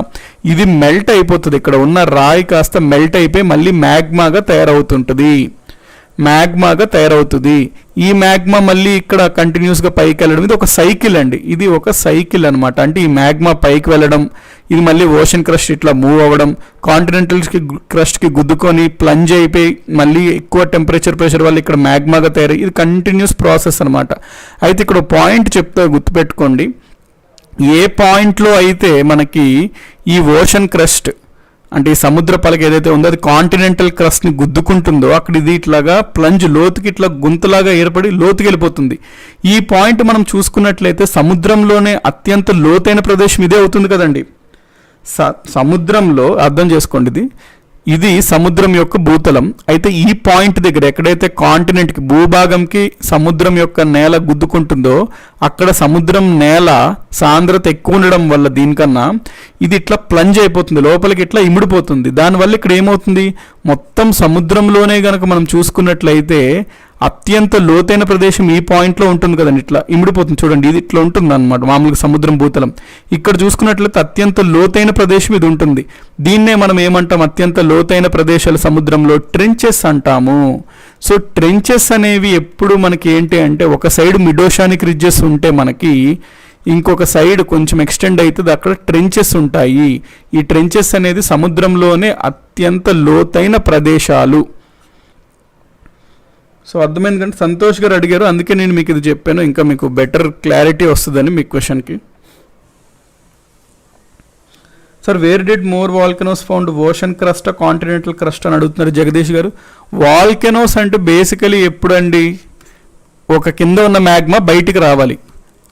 ఇది మెల్ట్ అయిపోతుంది. ఇక్కడ ఉన్న రాయి కాస్త మెల్ట్ అయిపోయి మళ్ళీ మ్యాగ్మాగా తయారవుతుంటుంది. ఈ మ్యాగ్మా మళ్ళీ ఇక్కడ కంటిన్యూస్గా పైకి వెళ్ళడం, ఇది ఒక సైకిల్ అండి, ఇది ఒక సైకిల్ అనమాట. అంటే ఈ మ్యాగ్మా పైకి వెళ్ళడం, ఇది మళ్ళీ ఓషన్ క్రస్ట్ ఇట్లా మూవ్ అవ్వడం, కాంటినెంటల్కి క్రస్ట్కి గుద్దుకొని ప్లంజ్ అయిపోయి మళ్ళీ ఎక్కువ టెంపరేచర్, ప్రెషర్ వల్ల ఇక్కడ మ్యాగ్మాగా తయారై, ఇది కంటిన్యూస్ ప్రాసెస్ అనమాట. అయితే ఇక్కడ పాయింట్ చెప్తా గుర్తుపెట్టుకోండి, ఏ పాయింట్లో అయితే మనకి ఈ ఓషన్ క్రస్ట్ అంటే ఈ సముద్ర పలక ఏదైతే ఉందో అది కాంటినెంటల్ క్రస్ట్ని గుద్దుకుంటుందో అక్కడ ఇది ఇట్లాగా ప్లంజ్, లోతుకి ఇట్లా గుంతలాగా ఏర్పడి లోతుకి వెళ్ళిపోతుంది. ఈ పాయింట్ మనం చూసుకున్నట్లయితే సముద్రంలోనే అత్యంత లోతైన ప్రదేశం ఇదే అవుతుంది కదండి. సముద్రంలో అర్థం చేసుకోండి, ఇది సముద్రం యొక్క భూతలం. అయితే ఈ పాయింట్ దగ్గర ఎక్కడైతే కాంటినెంట్కి, భూభాగంకి సముద్రం యొక్క నేల గుద్దుకుంటుందో అక్కడ సముద్రం నేల సాంద్రత ఎక్కువ ఉండడం వల్ల దీనికన్నా ఇది ఇట్లా ప్లంజ్ అయిపోతుంది, లోపలికి ఇట్లా ఇమిడిపోతుంది. దానివల్ల ఇక్కడ ఏమవుతుంది, మొత్తం సముద్రంలోనే కనుక మనం చూసుకున్నట్లయితే అత్యంత లోతైన ప్రదేశం ఈ పాయింట్లో ఉంటుంది కదండి, ఇట్లా ఇమిడిపోతుంది చూడండి, ఇది ఇట్లా ఉంటుంది అనమాట మామూలుగా సముద్రం భూతలం. ఇక్కడ చూసుకున్నట్లయితే అత్యంత లోతైన ప్రదేశం ఇది ఉంటుంది. దీన్నే మనం ఏమంటాం, అత్యంత లోతైన ప్రదేశాలు సముద్రంలో ట్రెంచెస్ అంటాము. సో ట్రెంచెస్ అనేవి ఎప్పుడు మనకి ఏంటి అంటే, ఒక సైడ్ మిడోషానిక్ రిడ్జెస్ ఉంటే మనకి ఇంకొక సైడ్ కొంచెం ఎక్స్టెండ్ అవుతుంది, అక్కడ ట్రెంచెస్ ఉంటాయి. ఈ ట్రెంచెస్ అనేది సముద్రంలోనే అత్యంత లోతైన ప్రదేశాలు. సో అర్థమైంది కంటే సంతోష్ గారు అడిగారు, అందుకే నేను మీకు ఇది చెప్పాను, ఇంకా మీకు బెటర్ క్లారిటీ వస్తుందని మీ క్వశ్చన్కి. Sir where did more volcanoes found, ocean crust continental crust అని అడుగుతున్నారు జగదీష్ గారు. వాల్కెనోస్ అంటే బేసికలీ ఎప్పుడండి, ఒక కింద ఉన్న మ్యాగ్మా బయటికి రావాలి,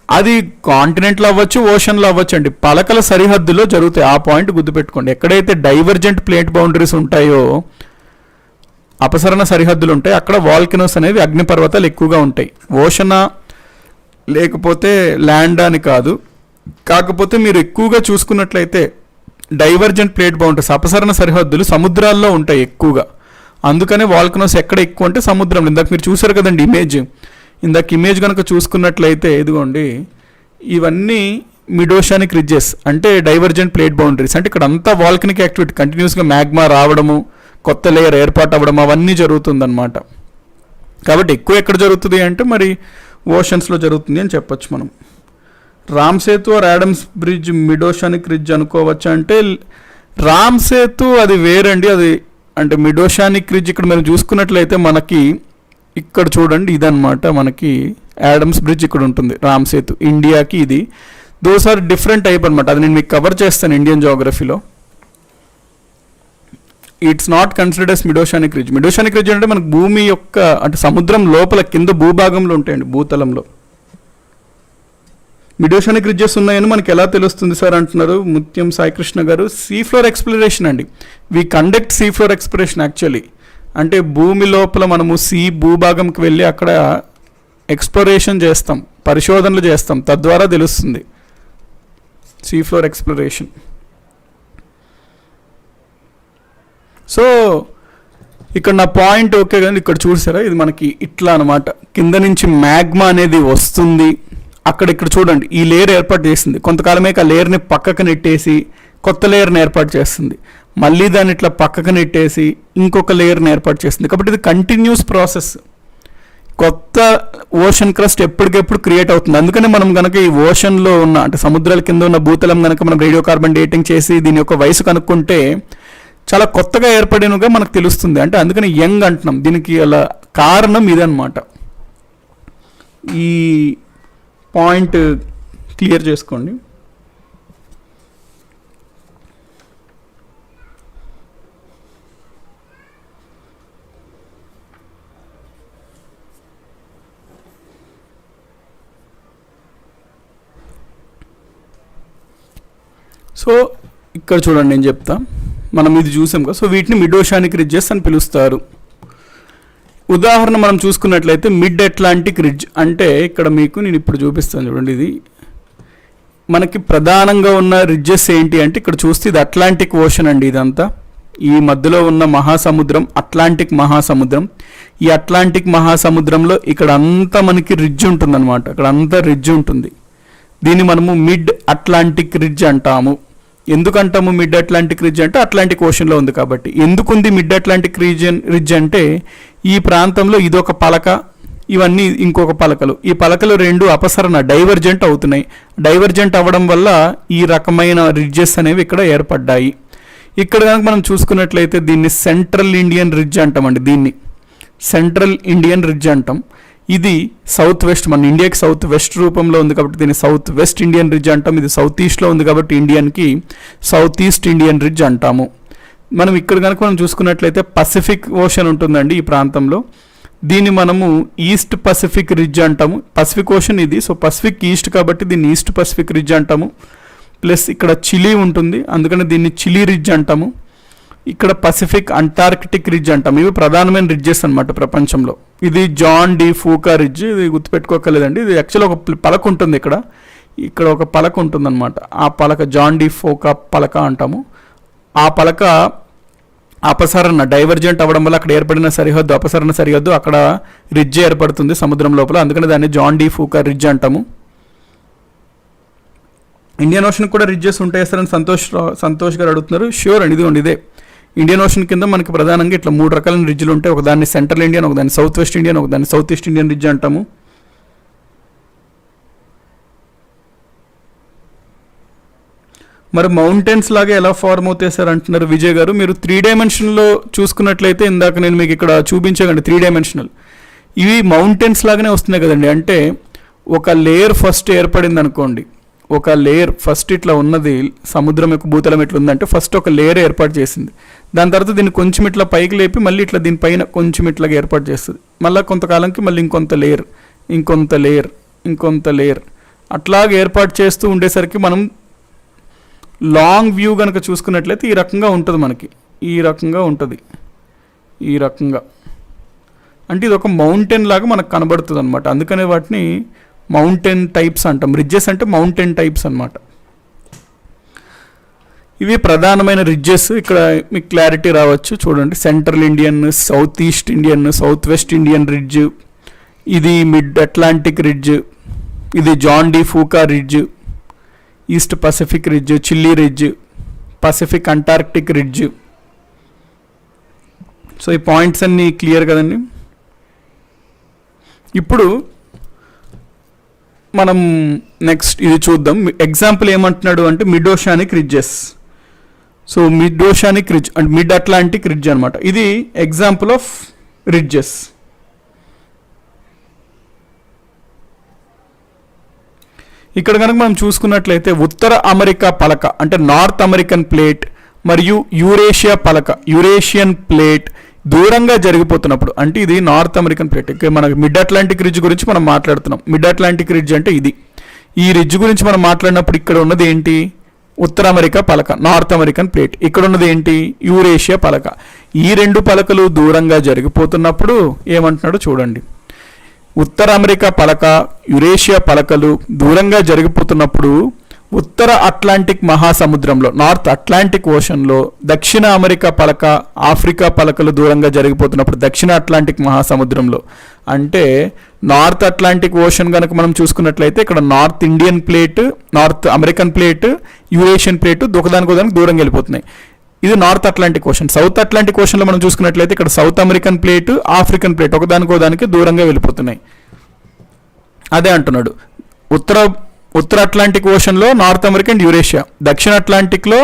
అది కాంటినెంట్లో అవ్వచ్చు ఓషన్లో అవ్వచ్చు అండి, పలకల సరిహద్దులో జరుగుతాయి. ఆ పాయింట్ గుర్తుపెట్టుకోండి. ఎక్కడైతే డైవర్జెంట్ ప్లేట్ బౌండరీస్ ఉంటాయో, అపసరణ సరిహద్దులు ఉంటాయి, అక్కడ వాల్కెనోస్ అనేవి అగ్నిపర్వతాలు ఎక్కువగా ఉంటాయి. ఓషనా లేకపోతే ల్యాండ్ అని కాదు, కాకపోతే మీరు ఎక్కువగా చూసుకున్నట్లయితే డైవర్జెంట్ ప్లేట్ బౌండరీస్ అపసరణ సరిహద్దులు సముద్రాల్లో ఉంటాయి ఎక్కువగా. అందుకనే వాల్కెనోస్ ఎక్కడ ఎక్కువ అంటే సముద్రంలో. ఇందాక మీరు చూసారు కదండి ఇమేజ్ కనుక చూసుకున్నట్లయితే ఇదిగోండి, ఇవన్నీ మిడోషానిక్ రిడ్జెస్ అంటే డైవర్జెంట్ ప్లేట్ బౌండరీస్. అంటే ఇక్కడ అంతా వాల్కెనిక్ యాక్టివిటీ కంటిన్యూస్గా మ్యాగ్మా రావడము, కొత్త లేయర్ ఏర్పాటు అవ్వడం అవన్నీ జరుగుతుందన్నమాట. కాబట్టి ఎక్కువ ఎక్కడ జరుగుతుంది అంటే మరి ఓషన్స్లో జరుగుతుంది అని చెప్పొచ్చు మనం. Ram Setu or Adam's bridge mid oceanic ridge అనుకోవచ్చు అంటే, రామ్ సేతు అది వేరండి, అది అంటే మిడోషానిక్ రిడ్జ్. ఇక్కడ మీరు చూసుకున్నట్లయితే మనకి ఇక్కడ చూడండి, ఇదన్నమాట మనకి యాడమ్స్ బ్రిడ్జ్ ఇక్కడ ఉంటుంది. రామ్ సేతు ఇండియాకి ఇది, దోస్ ఆర్ డిఫరెంట్ టైప్ అనమాట. అది నేను మీకు కవర్ చేస్తాను ఇండియన్ జోగ్రఫీలో. It's not considered as mid oceanic ridge. Mid oceanic ridge అంటే మనకు భూమి యొక్క అంటే సముద్రం లోపల కింద భూభాగంలో ఉంటాయండి, భూతలంలో. మిడోషానిక్ రిడ్జెస్ ఉన్నాయని మనకి ఎలా తెలుస్తుంది సార్ అంటున్నారు ముత్యం సాయికృష్ణ గారు. సీ ఫ్లోర్ ఎక్స్ప్లోరేషన్ అండి, we conduct sea floor exploration actually. అంటే భూమి లోపల మనము భూభాగంకి వెళ్ళి అక్కడ ఎక్స్ప్లోరేషన్ చేస్తాం, పరిశోధనలు చేస్తాం, తద్వారా తెలుస్తుంది సీ ఫ్లోర్ ఎక్స్ప్లోరేషన్. సో ఇక్కడ నా పాయింట్ ఓకే, కానీ ఇక్కడ చూసారా ఇది మనకి ఇట్లా అనమాట, కింద నుంచి మ్యాగ్మా అనేది వస్తుంది. అక్కడ ఇక్కడ చూడండి ఈ లేయర్ ఏర్పాటు చేసింది, కొంతకాలమే ఆ లేయర్ని పక్కకు నెట్టేసి కొత్త లేయర్ని ఏర్పాటు చేస్తుంది, మళ్ళీ దాన్ని ఇట్లా పక్కకు నెట్టేసి ఇంకొక లేయర్ని ఏర్పాటు చేస్తుంది. కాబట్టి ఇది కంటిన్యూస్ ప్రాసెస్. కొత్త ఓషన్ క్రస్ట్ ఎప్పటికెప్పుడు క్రియేట్ అవుతుంది. అందుకని మనం కనుక ఈ ఓషన్లో ఉన్న అంటే సముద్రాల కింద ఉన్న భూతలం కనుక మనం రేడియో కార్బన్ డేటింగ్ చేసి దీని యొక్క వయసు కనుక్కుంటే చాలా కొత్తగా ఏర్పడినగా మనకు తెలుస్తుంది. అంటే అందుకని యంగ్ అంటున్నాం, దీనికి అలా కారణం ఇదన్నమాట. ఈ పాయింట్ క్లియర్ చేసుకోండి. సో ఇక్కడ చూడండి నేను చెప్తా, మనం ఇది చూసాం కదా. సో వీటిని మిడోషానిక్ రిడ్జెస్ అని పిలుస్తారు. ఉదాహరణ మనం చూసుకున్నట్లయితే మిడ్ అట్లాంటిక్ రిడ్జ్ అంటే ఇక్కడ మీకు నేను ఇప్పుడు చూపిస్తాను చూడండి. ఇది మనకి ప్రధానంగా ఉన్న రిడ్జెస్ ఏంటి అంటే ఇక్కడ చూస్తే ఇది అట్లాంటిక్ ఓషన్ అండి. ఇదంతా ఈ మధ్యలో ఉన్న మహాసముద్రం అట్లాంటిక్ మహాసముద్రం. ఈ అట్లాంటిక్ మహాసముద్రంలో ఇక్కడ అంతా మనకి రిడ్జ్ ఉంటుంది అనమాట, అక్కడ అంతా రిడ్జ్ ఉంటుంది. దీన్ని మనము మిడ్ అట్లాంటిక్ రిడ్జ్ అంటాము. ఎందుకంటాము మిడ్ అట్లాంటిక్ రిడ్జ్ అంటే అట్లాంటిక్ ఓషన్లో ఉంది కాబట్టి. ఎందుకుంది మిడ్ అట్లాంటిక్ రిడ్జ్ అంటే ఈ ప్రాంతంలో ఇదొక పలక, ఇవన్నీ ఇంకొక పలకలు. ఈ పలకలు రెండు అపసరణ డైవర్జెంట్ అవుతున్నాయి. డైవర్జెంట్ అవ్వడం వల్ల ఈ రకమైన రిడ్జెస్ అనేవి ఇక్కడ ఏర్పడ్డాయి. ఇక్కడ కనుక మనం చూసుకున్నట్లయితే దీన్ని సెంట్రల్ ఇండియన్ రిడ్జ్ అంటామండి. దీన్ని సెంట్రల్ ఇండియన్ రిడ్జ్ అంటాం. ఇది సౌత్ వెస్ట్, మన ఇండియాకి సౌత్ వెస్ట్ రూపంలో ఉంది కాబట్టి దీన్ని సౌత్ వెస్ట్ ఇండియన్ రిడ్జ్ అంటాం. ఇది సౌత్ ఈస్ట్లో ఉంది కాబట్టి ఇండియన్కి సౌత్ ఈస్ట్ ఇండియన్ రిడ్జ్ అంటాము. మనం ఇక్కడ కనుక మనం చూసుకున్నట్లయితే పసిఫిక్ ఓషన్ ఉంటుందండి ఈ ప్రాంతంలో. దీన్ని మనము ఈస్ట్ పసిఫిక్ రిడ్జ్ అంటాము. పసిఫిక్ ఓషన్ ఇది, సో పసిఫిక్ ఈస్ట్ కాబట్టి దీన్ని ఈస్ట్ పసిఫిక్ రిడ్జ్ అంటాము. ప్లస్ ఇక్కడ చిలీ ఉంటుంది, అందుకని దీన్ని చిలీ రిడ్జ్ అంటాము. ఇక్కడ పసిఫిక్ అంటార్కిటిక్ రిడ్జ్ అంటాం. ఇవి ప్రధానమైన రిడ్జెస్ అనమాట ప్రపంచంలో. ఇది జాన్ డి ఫూకా రిడ్జ్, ఇది గుర్తుపెట్టుకోకలేదండి. ఇది యాక్చువల్ ఒక పలక ఉంటుంది, ఇక్కడ ఒక పలక ఉంటుందన్నమాట. ఆ పలక జాన్ డి ఫూకా పలక అంటాము. ఆ పలక అపసరణ డైవర్జెంట్ అవ్వడం వల్ల అక్కడ ఏర్పడిన సరిహద్దు అపసరణ సరిహద్దు అక్కడ రిడ్జ్ ఏర్పడుతుంది సముద్రం లోపల, అందుకని దాన్ని జాన్ డి ఫూకా రిడ్జ్ అంటాము. ఇండియన్ ఓషన్ కూడా రిడ్జెస్ ఉంటాయి సార్ అని సంతోష్ గారు అడుగుతున్నారు. ష్యూర్ అండి, ఇదిగోండి ఇదే ఇండియన్ ఓషన్ కింద మనకి ప్రధానంగా ఇట్లా 3 రకాలైన రిడ్జ్లు ఉంటాయి. ఒకదాన్ని సెంట్రల్ ఇండియన్, ఒకదాన్ని సౌత్ వెస్ట్ ఇండియన్, ఒకదాన్ని సౌత్ ఈస్ట్ ఇండియన్ రిడ్జ్ అంటాము. మరి మౌంటైన్స్ లాగా ఎలా ఫార్మ్ అవుతాయి సార్ అంటున్నారు విజయ్ గారు. మీరు 3 డైమెన్షన్లో చూసుకున్నట్లయితే ఇందాక నేను మీకు ఇక్కడ చూపించగండి 3 డైమెన్షనల్, ఇవి మౌంటైన్స్ లాగానే వస్తున్నాయి కదండి. అంటే ఒక లేయర్ ఫస్ట్ ఏర్పడింది అనుకోండి, ఒక లేయర్ ఫస్ట్ ఇట్లా ఉన్నది, సముద్రం యొక్క భూతలం ఎట్లా ఉందంటే ఫస్ట్ ఒక లేయర్ ఏర్పాటు చేసింది, దాని తర్వాత దీన్ని కొంచెం ఇట్లా పైకి లేపి మళ్ళీ ఇట్లా దీనిపైన కొంచెం ఇట్లాగా ఏర్పాటు చేస్తుంది, మళ్ళీ కొంతకాలంకి మళ్ళీ ఇంకొంత లేయర్, ఇంకొంత లేయర్, ఇంకొంత లేయర్ అట్లాగే ఏర్పాటు చేస్తూ ఉండేసరికి మనం లాంగ్ వ్యూ కనుక చూసుకున్నట్లయితే ఈ రకంగా ఉంటుంది మనకి, ఈ రకంగా ఉంటుంది, ఈ రకంగా. అంటే ఇది ఒక మౌంటైన్ లాగా మనకు కనబడుతుంది అనమాట. అందుకనే వాటిని మౌంటైన్ టైప్స్ అంటాం. రిడ్జెస్ అంటే మౌంటైన్ టైప్స్ అనమాట. ఇవి ప్రధానమైన రిడ్జెస్. ఇక్కడ మీకు క్లారిటీ రావచ్చు చూడండి. Central Indian, south east Indian, south west Indian ridge, ఇది మిడ్ అట్లాంటిక్ రిడ్జ్, ఇది Juan de Fuca ridge, East Pacific ridge, Chile ridge, Pacific Antarctic ridge. So ఈ పాయింట్స్ అన్నీ క్లియర్ కదండి. ఇప్పుడు మనం నెక్స్ట్ ఇది చూద్దాం. ఎగ్జాంపుల్ ఏమంటున్నాడు అంటే mid oceanic ridges. So mid oceanic ridge అంటే మిడ్ అట్లాంటిక్ రిడ్జ్ అనమాట. ఇది ఎగ్జాంపుల్ ఆఫ్ రిడ్జెస్. ఇక్కడ కనుక మనం చూసుకున్నట్లయితే ఉత్తర అమెరికా పలక అంటే నార్త్ అమెరికన్ ప్లేట్ మరియు యూరేషియా పలక యూరేషియన్ ప్లేట్ దూరంగా జరిగిపోతున్నప్పుడు, అంటే ఇది నార్త్ అమెరికన్ ప్లేట్. ఇక్కడ మనకి మిడ్ అట్లాంటిక్ రిడ్జ్ గురించి మనం మాట్లాడుతున్నాం. మిడ్ అట్లాంటిక్ రిడ్జ్ అంటే ఇది. ఈ రిడ్జ్ గురించి మనం మాట్లాడినప్పుడు ఇక్కడ ఉన్నది ఏంటి? ఉత్తర అమెరికా పలక, నార్త్ అమెరికన్ ప్లేట్. ఇక్కడ ఉన్నది ఏంటి? యూరేషియా పలక. ఈ 2 పలకలు దూరంగా జరిగిపోతున్నప్పుడు ఏమంటున్నాడో చూడండి. ఉత్తర అమెరికా పలక, యురేషియా పలకలు దూరంగా జరిగిపోతున్నప్పుడు ఉత్తర అట్లాంటిక్ మహాసముద్రంలో, నార్త్ అట్లాంటిక్ ఓషన్లో దక్షిణ అమెరికా పలక, ఆఫ్రికా పలకలు దూరంగా జరిగిపోతున్నప్పుడు దక్షిణ అట్లాంటిక్ మహాసముద్రంలో, అంటే నార్త్ అట్లాంటిక్ ఓషన్ కనుక మనం చూసుకున్నట్లయితే ఇక్కడ north Indian plate, North American plate, Eurasian plate ఒకదానికి దూరంగా వెళ్ళిపోతున్నాయి. ఇది North Atlantic Ocean. South Atlantic ఓషన్లో మనం చూసుకున్నట్లయితే ఇక్కడ South American plate, African plate ఒకదానికి దూరంగా వెళ్ళిపోతున్నాయి. అదే అంటున్నాడు. ఉత్తర అట్లాంటిక్ ఓషన్లో నార్త్ అమెరికా అండ్ యూరేషియా, దక్షిణ అట్లాంటిక్లో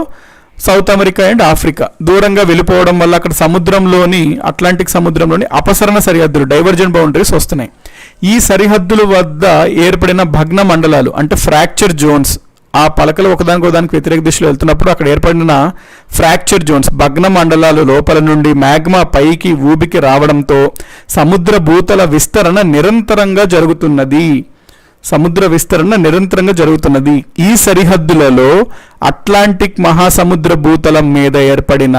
సౌత్ అమెరికా అండ్ ఆఫ్రికా దూరంగా వెళ్ళిపోవడం వల్ల అక్కడ సముద్రంలోని అట్లాంటిక్ సముద్రంలోని అపసరణ సరిహద్దులు డైవర్జెంట్ బౌండరీస్ వస్తున్నాయి. ఈ సరిహద్దుల వద్ద ఏర్పడిన భగ్న మండలాలు అంటే ఫ్రాక్చర్ జోన్స్, ఆ పలకలు ఒకదానికి వ్యతిరేక దిశలో వెళ్తున్నప్పుడు అక్కడ ఏర్పడిన ఫ్రాక్చర్ జోన్స్ భగ్న మండలాలు లోపల నుండి మ్యాగ్మా పైకి ఊబికి రావడంతో సముద్ర భూతల విస్తరణ నిరంతరంగా జరుగుతున్నది. ఈ సరిహద్దులలో అట్లాంటిక్ మహాసముద్ర భూతలం మీద ఏర్పడిన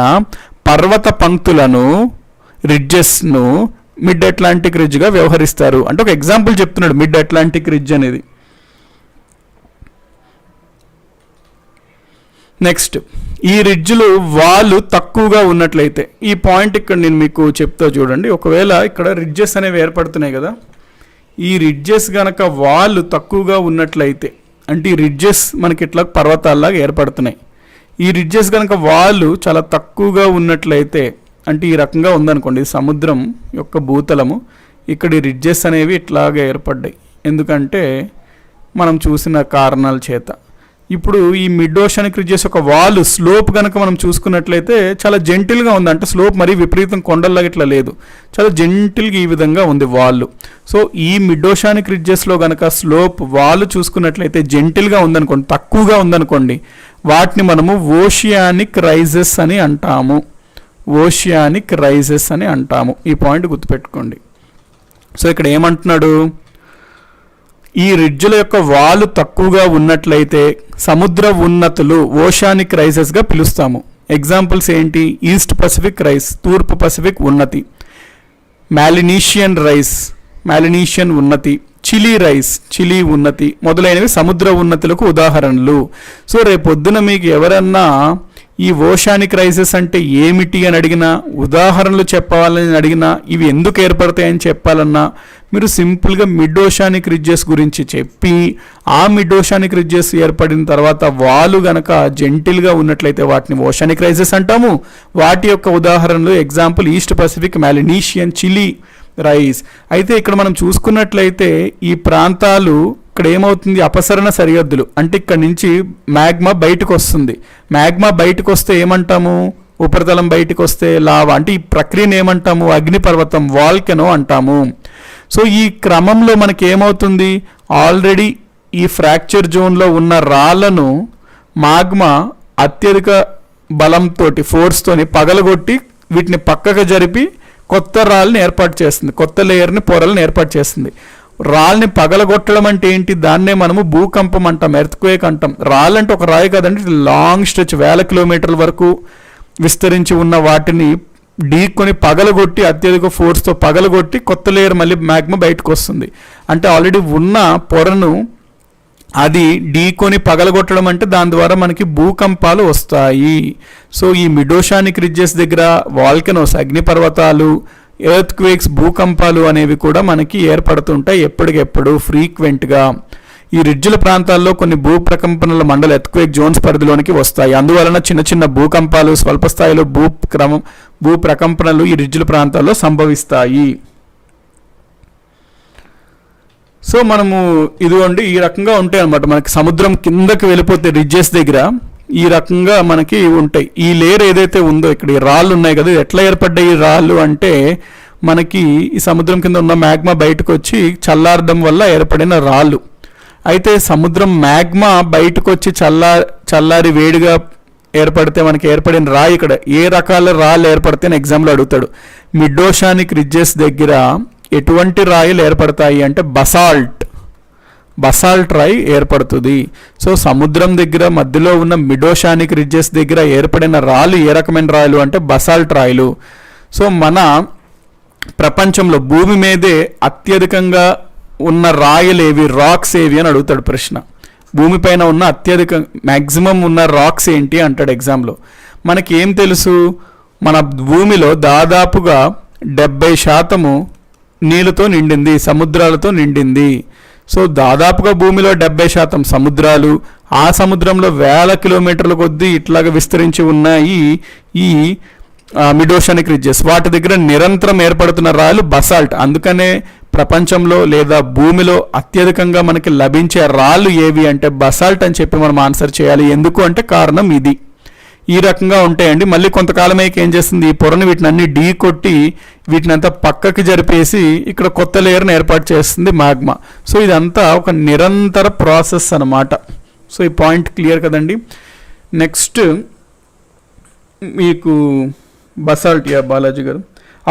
పర్వత పంక్తులను, రిడ్జెస్ను మిడ్ అట్లాంటిక్ రిడ్జ్గా వ్యవహరిస్తారు. అంటే ఒక ఎగ్జాంపుల్ చెప్తున్నాడు మిడ్ అట్లాంటిక్ రిడ్జ్ అనేది. నెక్స్ట్, ఈ రిడ్జ్లు వాలు తక్కువగా ఉన్నట్లయితే, ఈ పాయింట్ ఇక్కడ నేను మీకు చెప్తా చూడండి. ఒకవేళ ఇక్కడ రిడ్జెస్ అనేవి ఏర్పడుతున్నాయి కదా, ఈ రిడ్జెస్ కనుక వాలు తక్కువగా ఉన్నట్లయితే, అంటే ఈ రిడ్జెస్ మనకి ఇట్లా పర్వతాల్లాగా ఏర్పడుతున్నాయి. ఈ రిడ్జెస్ కనుక వాలు చాలా తక్కువగా ఉన్నట్లయితే, అంటే ఈ రకంగా ఉందనుకోండి సముద్రం యొక్క భూతలము, ఇక్కడ ఈ రిడ్జెస్ అనేవి ఇట్లాగా ఏర్పడ్డాయి. ఎందుకంటే మనం చూసిన కారణాల చేత. ఇప్పుడు ఈ మిడ్ ఓషనిక్ రిడ్జెస్ ఒక వాల్ స్లోప్ కనుక మనం చూసుకున్నట్లయితే చాలా జెంటిల్గా ఉంది. అంటే స్లోప్ మరీ విపరీతం కొండల్లాగా ఇట్లా లేదు, చాలా జెంటిల్గా ఈ విధంగా ఉంది వాల్. సో ఈ మిడ్ ఓషనిక్ రిడ్జెస్లో కనుక స్లోప్ వాల్ చూసుకున్నట్లయితే జెంటిల్గా ఉందనుకోండి, తక్కువగా ఉందనుకోండి, వాటిని మనము ఓషియానిక్ రైజెస్ అని అంటాము. ఓషియానిక్ రైజెస్ అని అంటాము. ఈ పాయింట్ గుర్తుపెట్టుకోండి. సో ఇక్కడ ఏమంటున్నాడు, ఈ రిడ్జ్ల యొక్క వాలు తక్కువగా ఉన్నట్లయితే సముద్ర ఉన్నతులు ఓషానిక్ రైజెస్గా పిలుస్తాము. ఎగ్జాంపుల్స్ ఏంటి? ఈస్ట్ పసిఫిక్ రైస్, తూర్పు పసిఫిక్ ఉన్నతి, మాలినీషియన్ రైస్, మాలినీషియన్ ఉన్నతి, చిలీ రైస్, చిలీ ఉన్నతి మొదలైనవి సముద్ర ఉన్నతులకు ఉదాహరణలు. సో రేపొద్దున మీకు ఎవరన్నా ఈ ఓషానిక్ రైజెస్ అంటే ఏమిటి అని అడిగినా, ఉదాహరణలు చెప్పాలని అడిగినా, ఇవి ఎందుకు ఏర్పడతాయని చెప్పాలన్నా మీరు సింపుల్గా మిడ్ ఓషానిక్ రిడ్జెస్ గురించి చెప్పి, ఆ మిడ్ ఓషానిక్ రిడ్జెస్ ఏర్పడిన తర్వాత వాళ్ళు గనక జెంటిల్గా ఉన్నట్లయితే వాటిని ఓషానిక్ రైజెస్ అంటాము. వాటి యొక్క ఉదాహరణలు example East Pacific, Melanesian, Chile rise. అయితే ఇక్కడ మనం చూసుకున్నట్లయితే ఈ ప్రాంతాలు ఇక్కడ ఏమవుతుంది, అపసరణ సరిహద్దులు. అంటే ఇక్కడ నుంచి మ్యాగ్మా బయటకు వస్తుంది. మ్యాగ్మా బయటకు వస్తే ఏమంటాము, ఉపరితలం బయటకు వస్తే లావా. అంటే ఈ ప్రక్రియను ఏమంటాము, అగ్నిపర్వతం, వాల్కెనో అంటాము. సో ఈ క్రమంలో మనకి ఏమవుతుంది, ఆల్రెడీ ఈ ఫ్రాక్చర్ జోన్లో ఉన్న రాళ్లను మాగ్మా అత్యధిక బలంతో, ఫోర్స్తోని పగలగొట్టి వీటిని పక్కకు జరిపి కొత్త రాళ్ళని ఏర్పాటు చేస్తుంది, కొత్త లేయర్ని, పొరలను ఏర్పాటు చేస్తుంది. రాళ్ళని పగలగొట్టడం అంటే ఏంటి, దాన్నే మనము భూకంపం అంటాం, ఎర్త్క్వేక్ అంటాం. రాళ్ళంటే ఒక రాయి కదండి, లాంగ్ స్ట్రెచ్, వేల కిలోమీటర్ల వరకు విస్తరించి ఉన్న వాటిని ఢీకొని పగలగొట్టి, అత్యధిక ఫోర్స్తో పగలగొట్టి కొత్త లేయర్ మళ్ళీ మ్యాగ్మా బయటకు వస్తుంది. అంటే ఆల్రెడీ ఉన్న పొరను అది ఢీకొని పగలగొట్టడం అంటే దాని ద్వారా మనకి భూకంపాలు వస్తాయి. సో ఈ మిడోషానిక్ రిడ్జెస్ దగ్గర వాల్కెనోస్, అగ్నిపర్వతాలు, ఎర్త్ క్వేక్స్, భూకంపాలు అనేవి కూడా మనకి ఏర్పడుతుంటాయి ఎప్పటికెప్పుడు ఫ్రీక్వెంట్గా. ఈ రిడ్జుల ప్రాంతాల్లో కొన్ని భూప్రకంపనల మండల ఎర్త్క్వేక్ జోన్స్ పరిధిలోనికి వస్తాయి. అందువలన చిన్న చిన్న భూకంపాలు, స్వల్ప స్థాయిలో భూప్రకంపనలు ఈ రిడ్జుల ప్రాంతాల్లో సంభవిస్తాయి. సో మనము ఇదిగోండి ఈ రకంగా ఉంటాయి అన్నమాట. మనకి సముద్రం కిందకి వెళ్ళిపోతే రిడ్జెస్ దగ్గర ఈ రకంగా మనకి ఉంటాయి. ఈ లేయర్ ఏదైతే ఉందో ఇక్కడ ఈ రాళ్ళు ఉన్నాయి కదా, ఎట్లా ఏర్పడ్డాయి ఈ రాళ్ళు అంటే మనకి ఈ సముద్రం కింద ఉన్న మ్యాగ్మా బయటకు వచ్చి చల్లారడం వల్ల ఏర్పడిన రాళ్ళు. అయితే సముద్రం మ్యాగ్మా బయటకు వచ్చి చల్లారి వేడిగా ఏర్పడితే మనకి ఏర్పడిన రాయి ఇక్కడ ఏ రకాల రాళ్ళు ఏర్పడితే అని ఎగ్జామ్లో అడుగుతాడు. మిడోషానిక్ రిడ్జెస్ దగ్గర ఎటువంటి రాయిలు ఏర్పడతాయి అంటే బసాల్ట్ రాయి ఏర్పడుతుంది. సో సముద్రం దగ్గర మధ్యలో ఉన్న మిడోషానిక్ రిడ్జెస్ దగ్గర ఏర్పడిన రాళ్ళు ఏ రకమైన రాయిలు అంటే బసాల్ట్ రాయిలు. సో మన ప్రపంచంలో భూమి మీదే అత్యధికంగా ఉన్న రాయలు ఏవి, రాక్స్ ఏవి అని అడుగుతాడు ప్రశ్న. భూమిపైన ఉన్న అత్యధిక మ్యాక్సిమం ఉన్న రాక్స్ ఏంటి అంటాడు ఎగ్జామ్లో. మనకి ఏం తెలుసు, మన భూమిలో దాదాపుగా 70% నీళ్ళతో నిండింది, సముద్రాలతో నిండింది. సో దాదాపుగా భూమిలో 70% సముద్రాలు, ఆ సముద్రంలో వేల కిలోమీటర్ల కొద్దీ ఇట్లాగా విస్తరించి ఉన్నాయి ఈ మిడోషానిక్ రిడ్జెస్. వాటి దగ్గర నిరంతరం ఏర్పడుతున్న రాళ్ళు బసాల్ట్. అందుకనే ప్రపంచంలో లేదా భూమిలో అత్యధికంగా మనకి లభించే రాళ్ళు ఏవి అంటే బసాల్ట్ అని చెప్పి మనం ఆన్సర్ చేయాలి. ఎందుకు అంటే కారణం ఇది. ఈ రకంగా ఉంటాయండి. మళ్ళీ కొంతకాలం అయ్యాక ఏం చేస్తుంది, ఈ పొరను వీటిని అన్ని ఢీ కొట్టి వీటిని అంతా పక్కకి జరిపేసి ఇక్కడ కొత్త లేయర్ని ఏర్పాటు చేస్తుంది మ్యాగ్మా. సో ఇదంతా ఒక నిరంతర ప్రాసెస్ అన్నమాట. సో ఈ పాయింట్ క్లియర్ కదండి. నెక్స్ట్ మీకు బసాల్ట్, బాలాజీ గారు.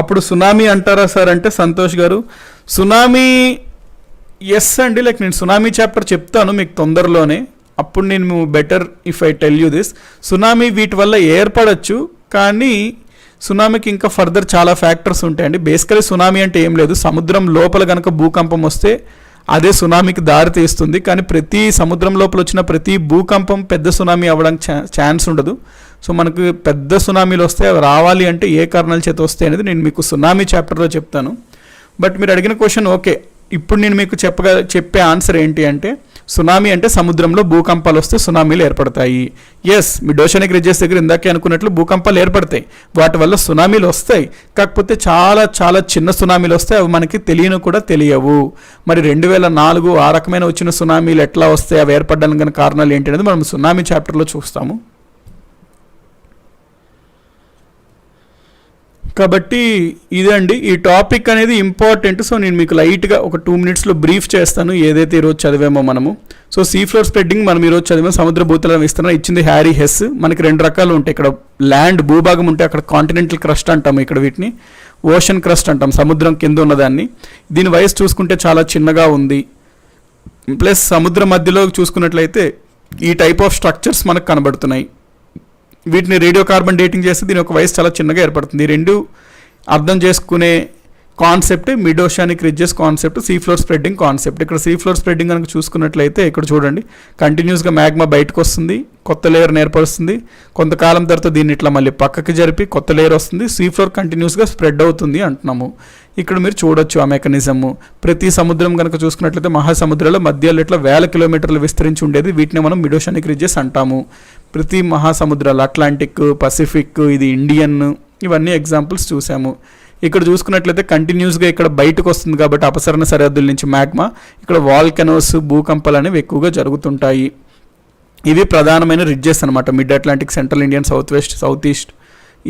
అప్పుడు సునామీ అంటారా సార్ అంటే సంతోష్ గారు, సునామీ ఎస్ అండి. లైక్ నేను సునామీ చాప్టర్ చెప్తాను మీకు తొందరలోనే, అప్పుడు నేను better if I tell you this. Tsunami వీటి వల్ల ఏర్పడచ్చు, కానీ సునామీకి ఇంకా ఫర్దర్ చాలా ఫ్యాక్టర్స్ ఉంటాయండి. బేసికలీ సునామీ అంటే ఏం లేదు, సముద్రం లోపల కనుక భూకంపం వస్తే అదే సునామీకి దారి తీస్తుంది. కానీ ప్రతి సముద్రం లోపల వచ్చిన ప్రతి భూకంపం పెద్ద సునామీ అవ్వడానికి ఛాన్స్ ఉండదు. సో మనకు పెద్ద సునామీలు వస్తే అవి రావాలి అంటే ఏ కారణాల చేత వస్తాయి అనేది నేను మీకు సునామీ చాప్టర్లో చెప్తాను. బట్ మీరు అడిగిన క్వశ్చన్ ఓకే. ఇప్పుడు నేను మీకు చెప్పే ఆన్సర్ ఏంటి అంటే సునామీ అంటే సముద్రంలో భూకంపాలు వస్తే సునామీలు ఏర్పడతాయి. ఎస్, మిడోషానిక్ రిడ్జెస్ దగ్గర ఇందాకే అనుకున్నట్లు భూకంపాలు ఏర్పడతాయి, వాటి వల్ల సునామీలు వస్తాయి. కాకపోతే చాలా చాలా చిన్న సునామీలు వస్తాయి, అవి మనకి తెలియను కూడా తెలియవు. మరి 2004 ఆ రకమైన వచ్చిన సునామీలు ఎట్లా వస్తాయి, అవి ఏర్పడడానికి గల కారణాలు ఏంటి అనేది మనం సునామీ చాప్టర్లో చూస్తాము. కాబట్టి ఇదండి ఈ టాపిక్ అనేది ఇంపార్టెంట్. సో నేను మీకు లైట్గా ఒక 2 minutesలో బ్రీఫ్ చేస్తాను ఏదైతే ఈరోజు చదివామో మనము. సో సీ ఫ్లోర్ స్ప్రెడ్డింగ్ మనం ఈరోజు చదివాము. సముద్ర భూతలం విస్తరణ ఇచ్చింది హ్యారీ హెస్. మనకి 2 రకాలు ఉంటాయి. ఇక్కడ ల్యాండ్ భూభాగం ఉంటే అక్కడ కాంటినెంటల్ క్రస్ట్ అంటాము, ఇక్కడ వీటిని ఓషన్ క్రస్ట్ అంటాం, సముద్రం కింద ఉన్నదాన్ని. దీని వయసు చూసుకుంటే చాలా చిన్నగా ఉంది. ప్లస్ సముద్రం మధ్యలో చూసుకున్నట్లయితే ఈ టైప్ ఆఫ్ స్ట్రక్చర్స్ మనకు కనబడుతున్నాయి. వీటిని రేడియో కార్బన్ డేటింగ్ చేస్తే దీని యొక్క వయసు చాలా చిన్నగా ఏర్పడుతుంది. ఈ రెండు అర్థం చేసుకునే concept mid oceanic ridges concept, see floor spreading concept. ఇక్కడ సీ ఫ్లోర్ స్ప్రెడ్డింగ్ కనుక చూసుకున్నట్లయితే ఇక్కడ చూడండి, కంటిన్యూస్గా మ్యాగ్మా బయటకు వస్తుంది, కొత్త లేయర్ ఏర్పరుస్తుంది, కొంతకాలం తర్వాత దీన్ని ఇట్లా మళ్ళీ పక్కకి జరిపి కొత్త లేయర్ వస్తుంది, సీ ఫ్లోర్ కంటిన్యూస్గా స్ప్రెడ్ అవుతుంది అంటున్నాము. ఇక్కడ మీరు చూడొచ్చు ఆ మెకానిజము. ప్రతి సముద్రం కనుక చూసుకున్నట్లయితే మహాసముద్రాల మధ్యలో ఇట్లా 1000 కిలోమీటర్లు విస్తరించి ఉండేది, వీటిని మనం మిడ్ ఓషానిక్ రిడ్జెస్ అంటాము. ప్రతి మహాసముద్రాలు అట్లాంటిక్, పసిఫిక్, ఇది ఇండియన్, ఇవన్నీ ఎగ్జాంపుల్స్ చూసాము. ఇక్కడ చూసుకున్నట్లయితే కంటిన్యూస్గా ఇక్కడ బయటకు వస్తుంది కాబట్టి అపసరణ సరిహద్దుల నుంచి మ్యాగ్మా, ఇక్కడ వాల్కెనోస్, భూకంపాలు అనేవి ఎక్కువగా జరుగుతుంటాయి. ఇవి ప్రధానమైన రిడ్జెస్ అనమాట, mid Atlantic, central Indian, south west, south east,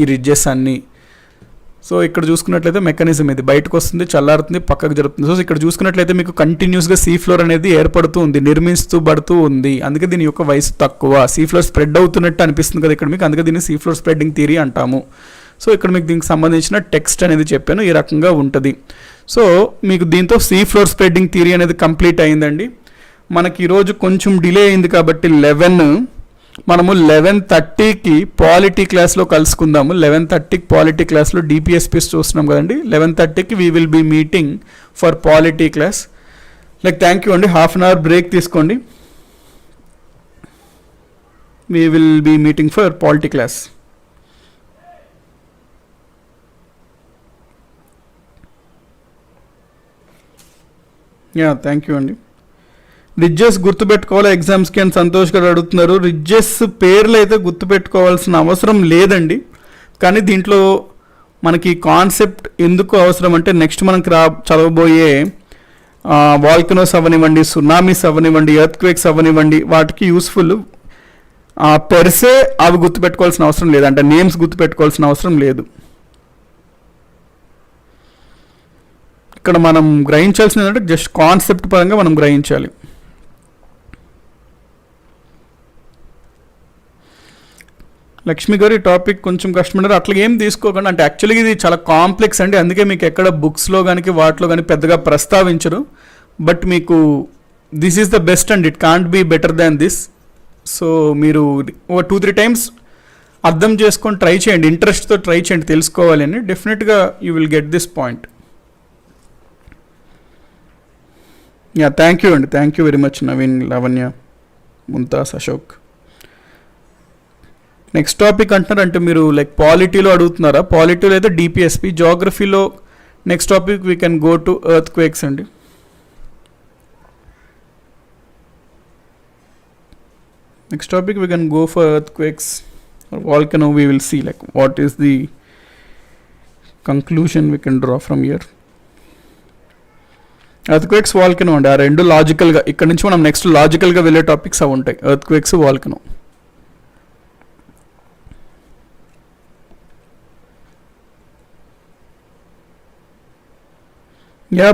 ఈ రిడ్జెస్ అన్నీ. సో ఇక్కడ చూసుకున్నట్లయితే మెకానిజం ఇది, బయటకు వస్తుంది, చల్లారుతుంది, పక్కకు జరుగుతుంది. సో ఇక్కడ చూసుకున్నట్లయితే మీకు కంటిన్యూస్గా సీ ఫ్లోర్ అనేది ఏర్పడుతూ ఉంది, నిర్మిస్తూ ఉంది. అందుకే దీని యొక్క వయసు తక్కువ, సీ ఫ్లోర్ స్ప్రెడ్ అవుతున్నట్టు అనిపిస్తుంది కదా ఇక్కడ మీకు, అందుకే దీన్ని సీ ఫ్లోర్ స్ప్రెడ్డింగ్ థియరీ అంటాము. సో ఇక్కడ మీకు దీనికి సంబంధించిన టెక్స్ట్ అనేది చెప్పాను, ఈ రకంగా ఉంటుంది. సో మీకు దీంతో సీ ఫ్లోర్ స్ప్రెడ్డింగ్ థియరీ అనేది కంప్లీట్ అయిందండి. మనకి ఈరోజు కొంచెం డిలే అయింది కాబట్టి 11 మనము 11:30కి పాలిటీ క్లాస్లో కలుసుకుందాము. 11:30కి పాలిటీ క్లాస్లో డిపిఎస్పీస్ చూస్తున్నాం కదండి. 11:30కి we will be meeting for polity class. Thank you అండి. హాఫ్ అన్ అవర్ బ్రేక్ తీసుకోండి. We will be meeting for polity class. Thank you అండి. రిడ్జెస్ గుర్తుపెట్టుకోవాలి ఎగ్జామ్స్కి అని సంతోష్ గారు అడుగుతున్నారు. రిడ్జెస్ పేర్లు అయితే గుర్తుపెట్టుకోవాల్సిన అవసరం లేదండి, కానీ దీంట్లో మనకి కాన్సెప్ట్ ఎందుకు అవసరం అంటే నెక్స్ట్ మనకి చదవబోయే వాల్కనోస్ అవ్వనివ్వండి, సునామీస్ అవ్వనివ్వండి, ఎర్త్ క్వేక్స్ అవ్వనివ్వండి, వాటికి యూస్ఫుల్. పెర్సే అవి గుర్తుపెట్టుకోవాల్సిన అవసరం లేదు, అంటే నేమ్స్ గుర్తుపెట్టుకోవాల్సిన అవసరం లేదు. ఇక్కడ మనం గ్రహించాల్సింది ఏంటంటే జస్ట్ కాన్సెప్ట్ పరంగా మనం గ్రహించాలి. లక్ష్మి గారు ఈ టాపిక్ కొంచెం కష్టపడ్డారు, అట్లా ఏం తీసుకోకండి. అంటే యాక్చువల్గా ఇది చాలా కాంప్లెక్స్ అండి, అందుకే మీకు ఎక్కడ బుక్స్లో కానీ వాటిలో కానీ పెద్దగా ప్రస్తావించరు. బట్ మీకు this is the best and it can't be better than this. So మీరు ఒక 2-3 టైమ్స్ అర్థం చేసుకొని ట్రై చేయండి, ఇంట్రెస్ట్తో ట్రై చేయండి తెలుసుకోవాలి అని. డెఫినెట్గా you will get this point. Thank you అండి, thank you very much Naveen, Lavanya, Mumtaz, Ashok. Next topic అంటున్నారంటే మీరు పాలిటీలో అడుగుతున్నారా? పాలిటీలో అయితే డిపిఎస్పి, జాగ్రఫీలో next topic we can go to earthquakes అండి. Next topic we can go for earthquakes or volcano. We will see what is the conclusion we can draw from here. Earthquakes, volcano అండి, ఆ రెండు లాజికల్గా ఇక్కడ నుంచి మనం నెక్స్ట్ లాజికల్గా వెళ్ళే టాపిక్స్ అవి ఉంటాయి, ఎర్త్క్వేక్స్, వాల్కనో.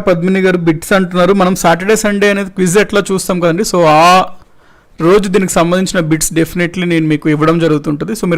పద్మిని గారు బిట్స్ అంటున్నారు. మనం సాటర్డే సండే అనేది క్విజ్ ఎట్లా చూస్తాం కదండి, సో ఆ రోజు దీనికి సంబంధించిన బిట్స్ డెఫినెట్లీ నేను మీకు ఇవ్వడం జరుగుతుంటుంది. సో మీరు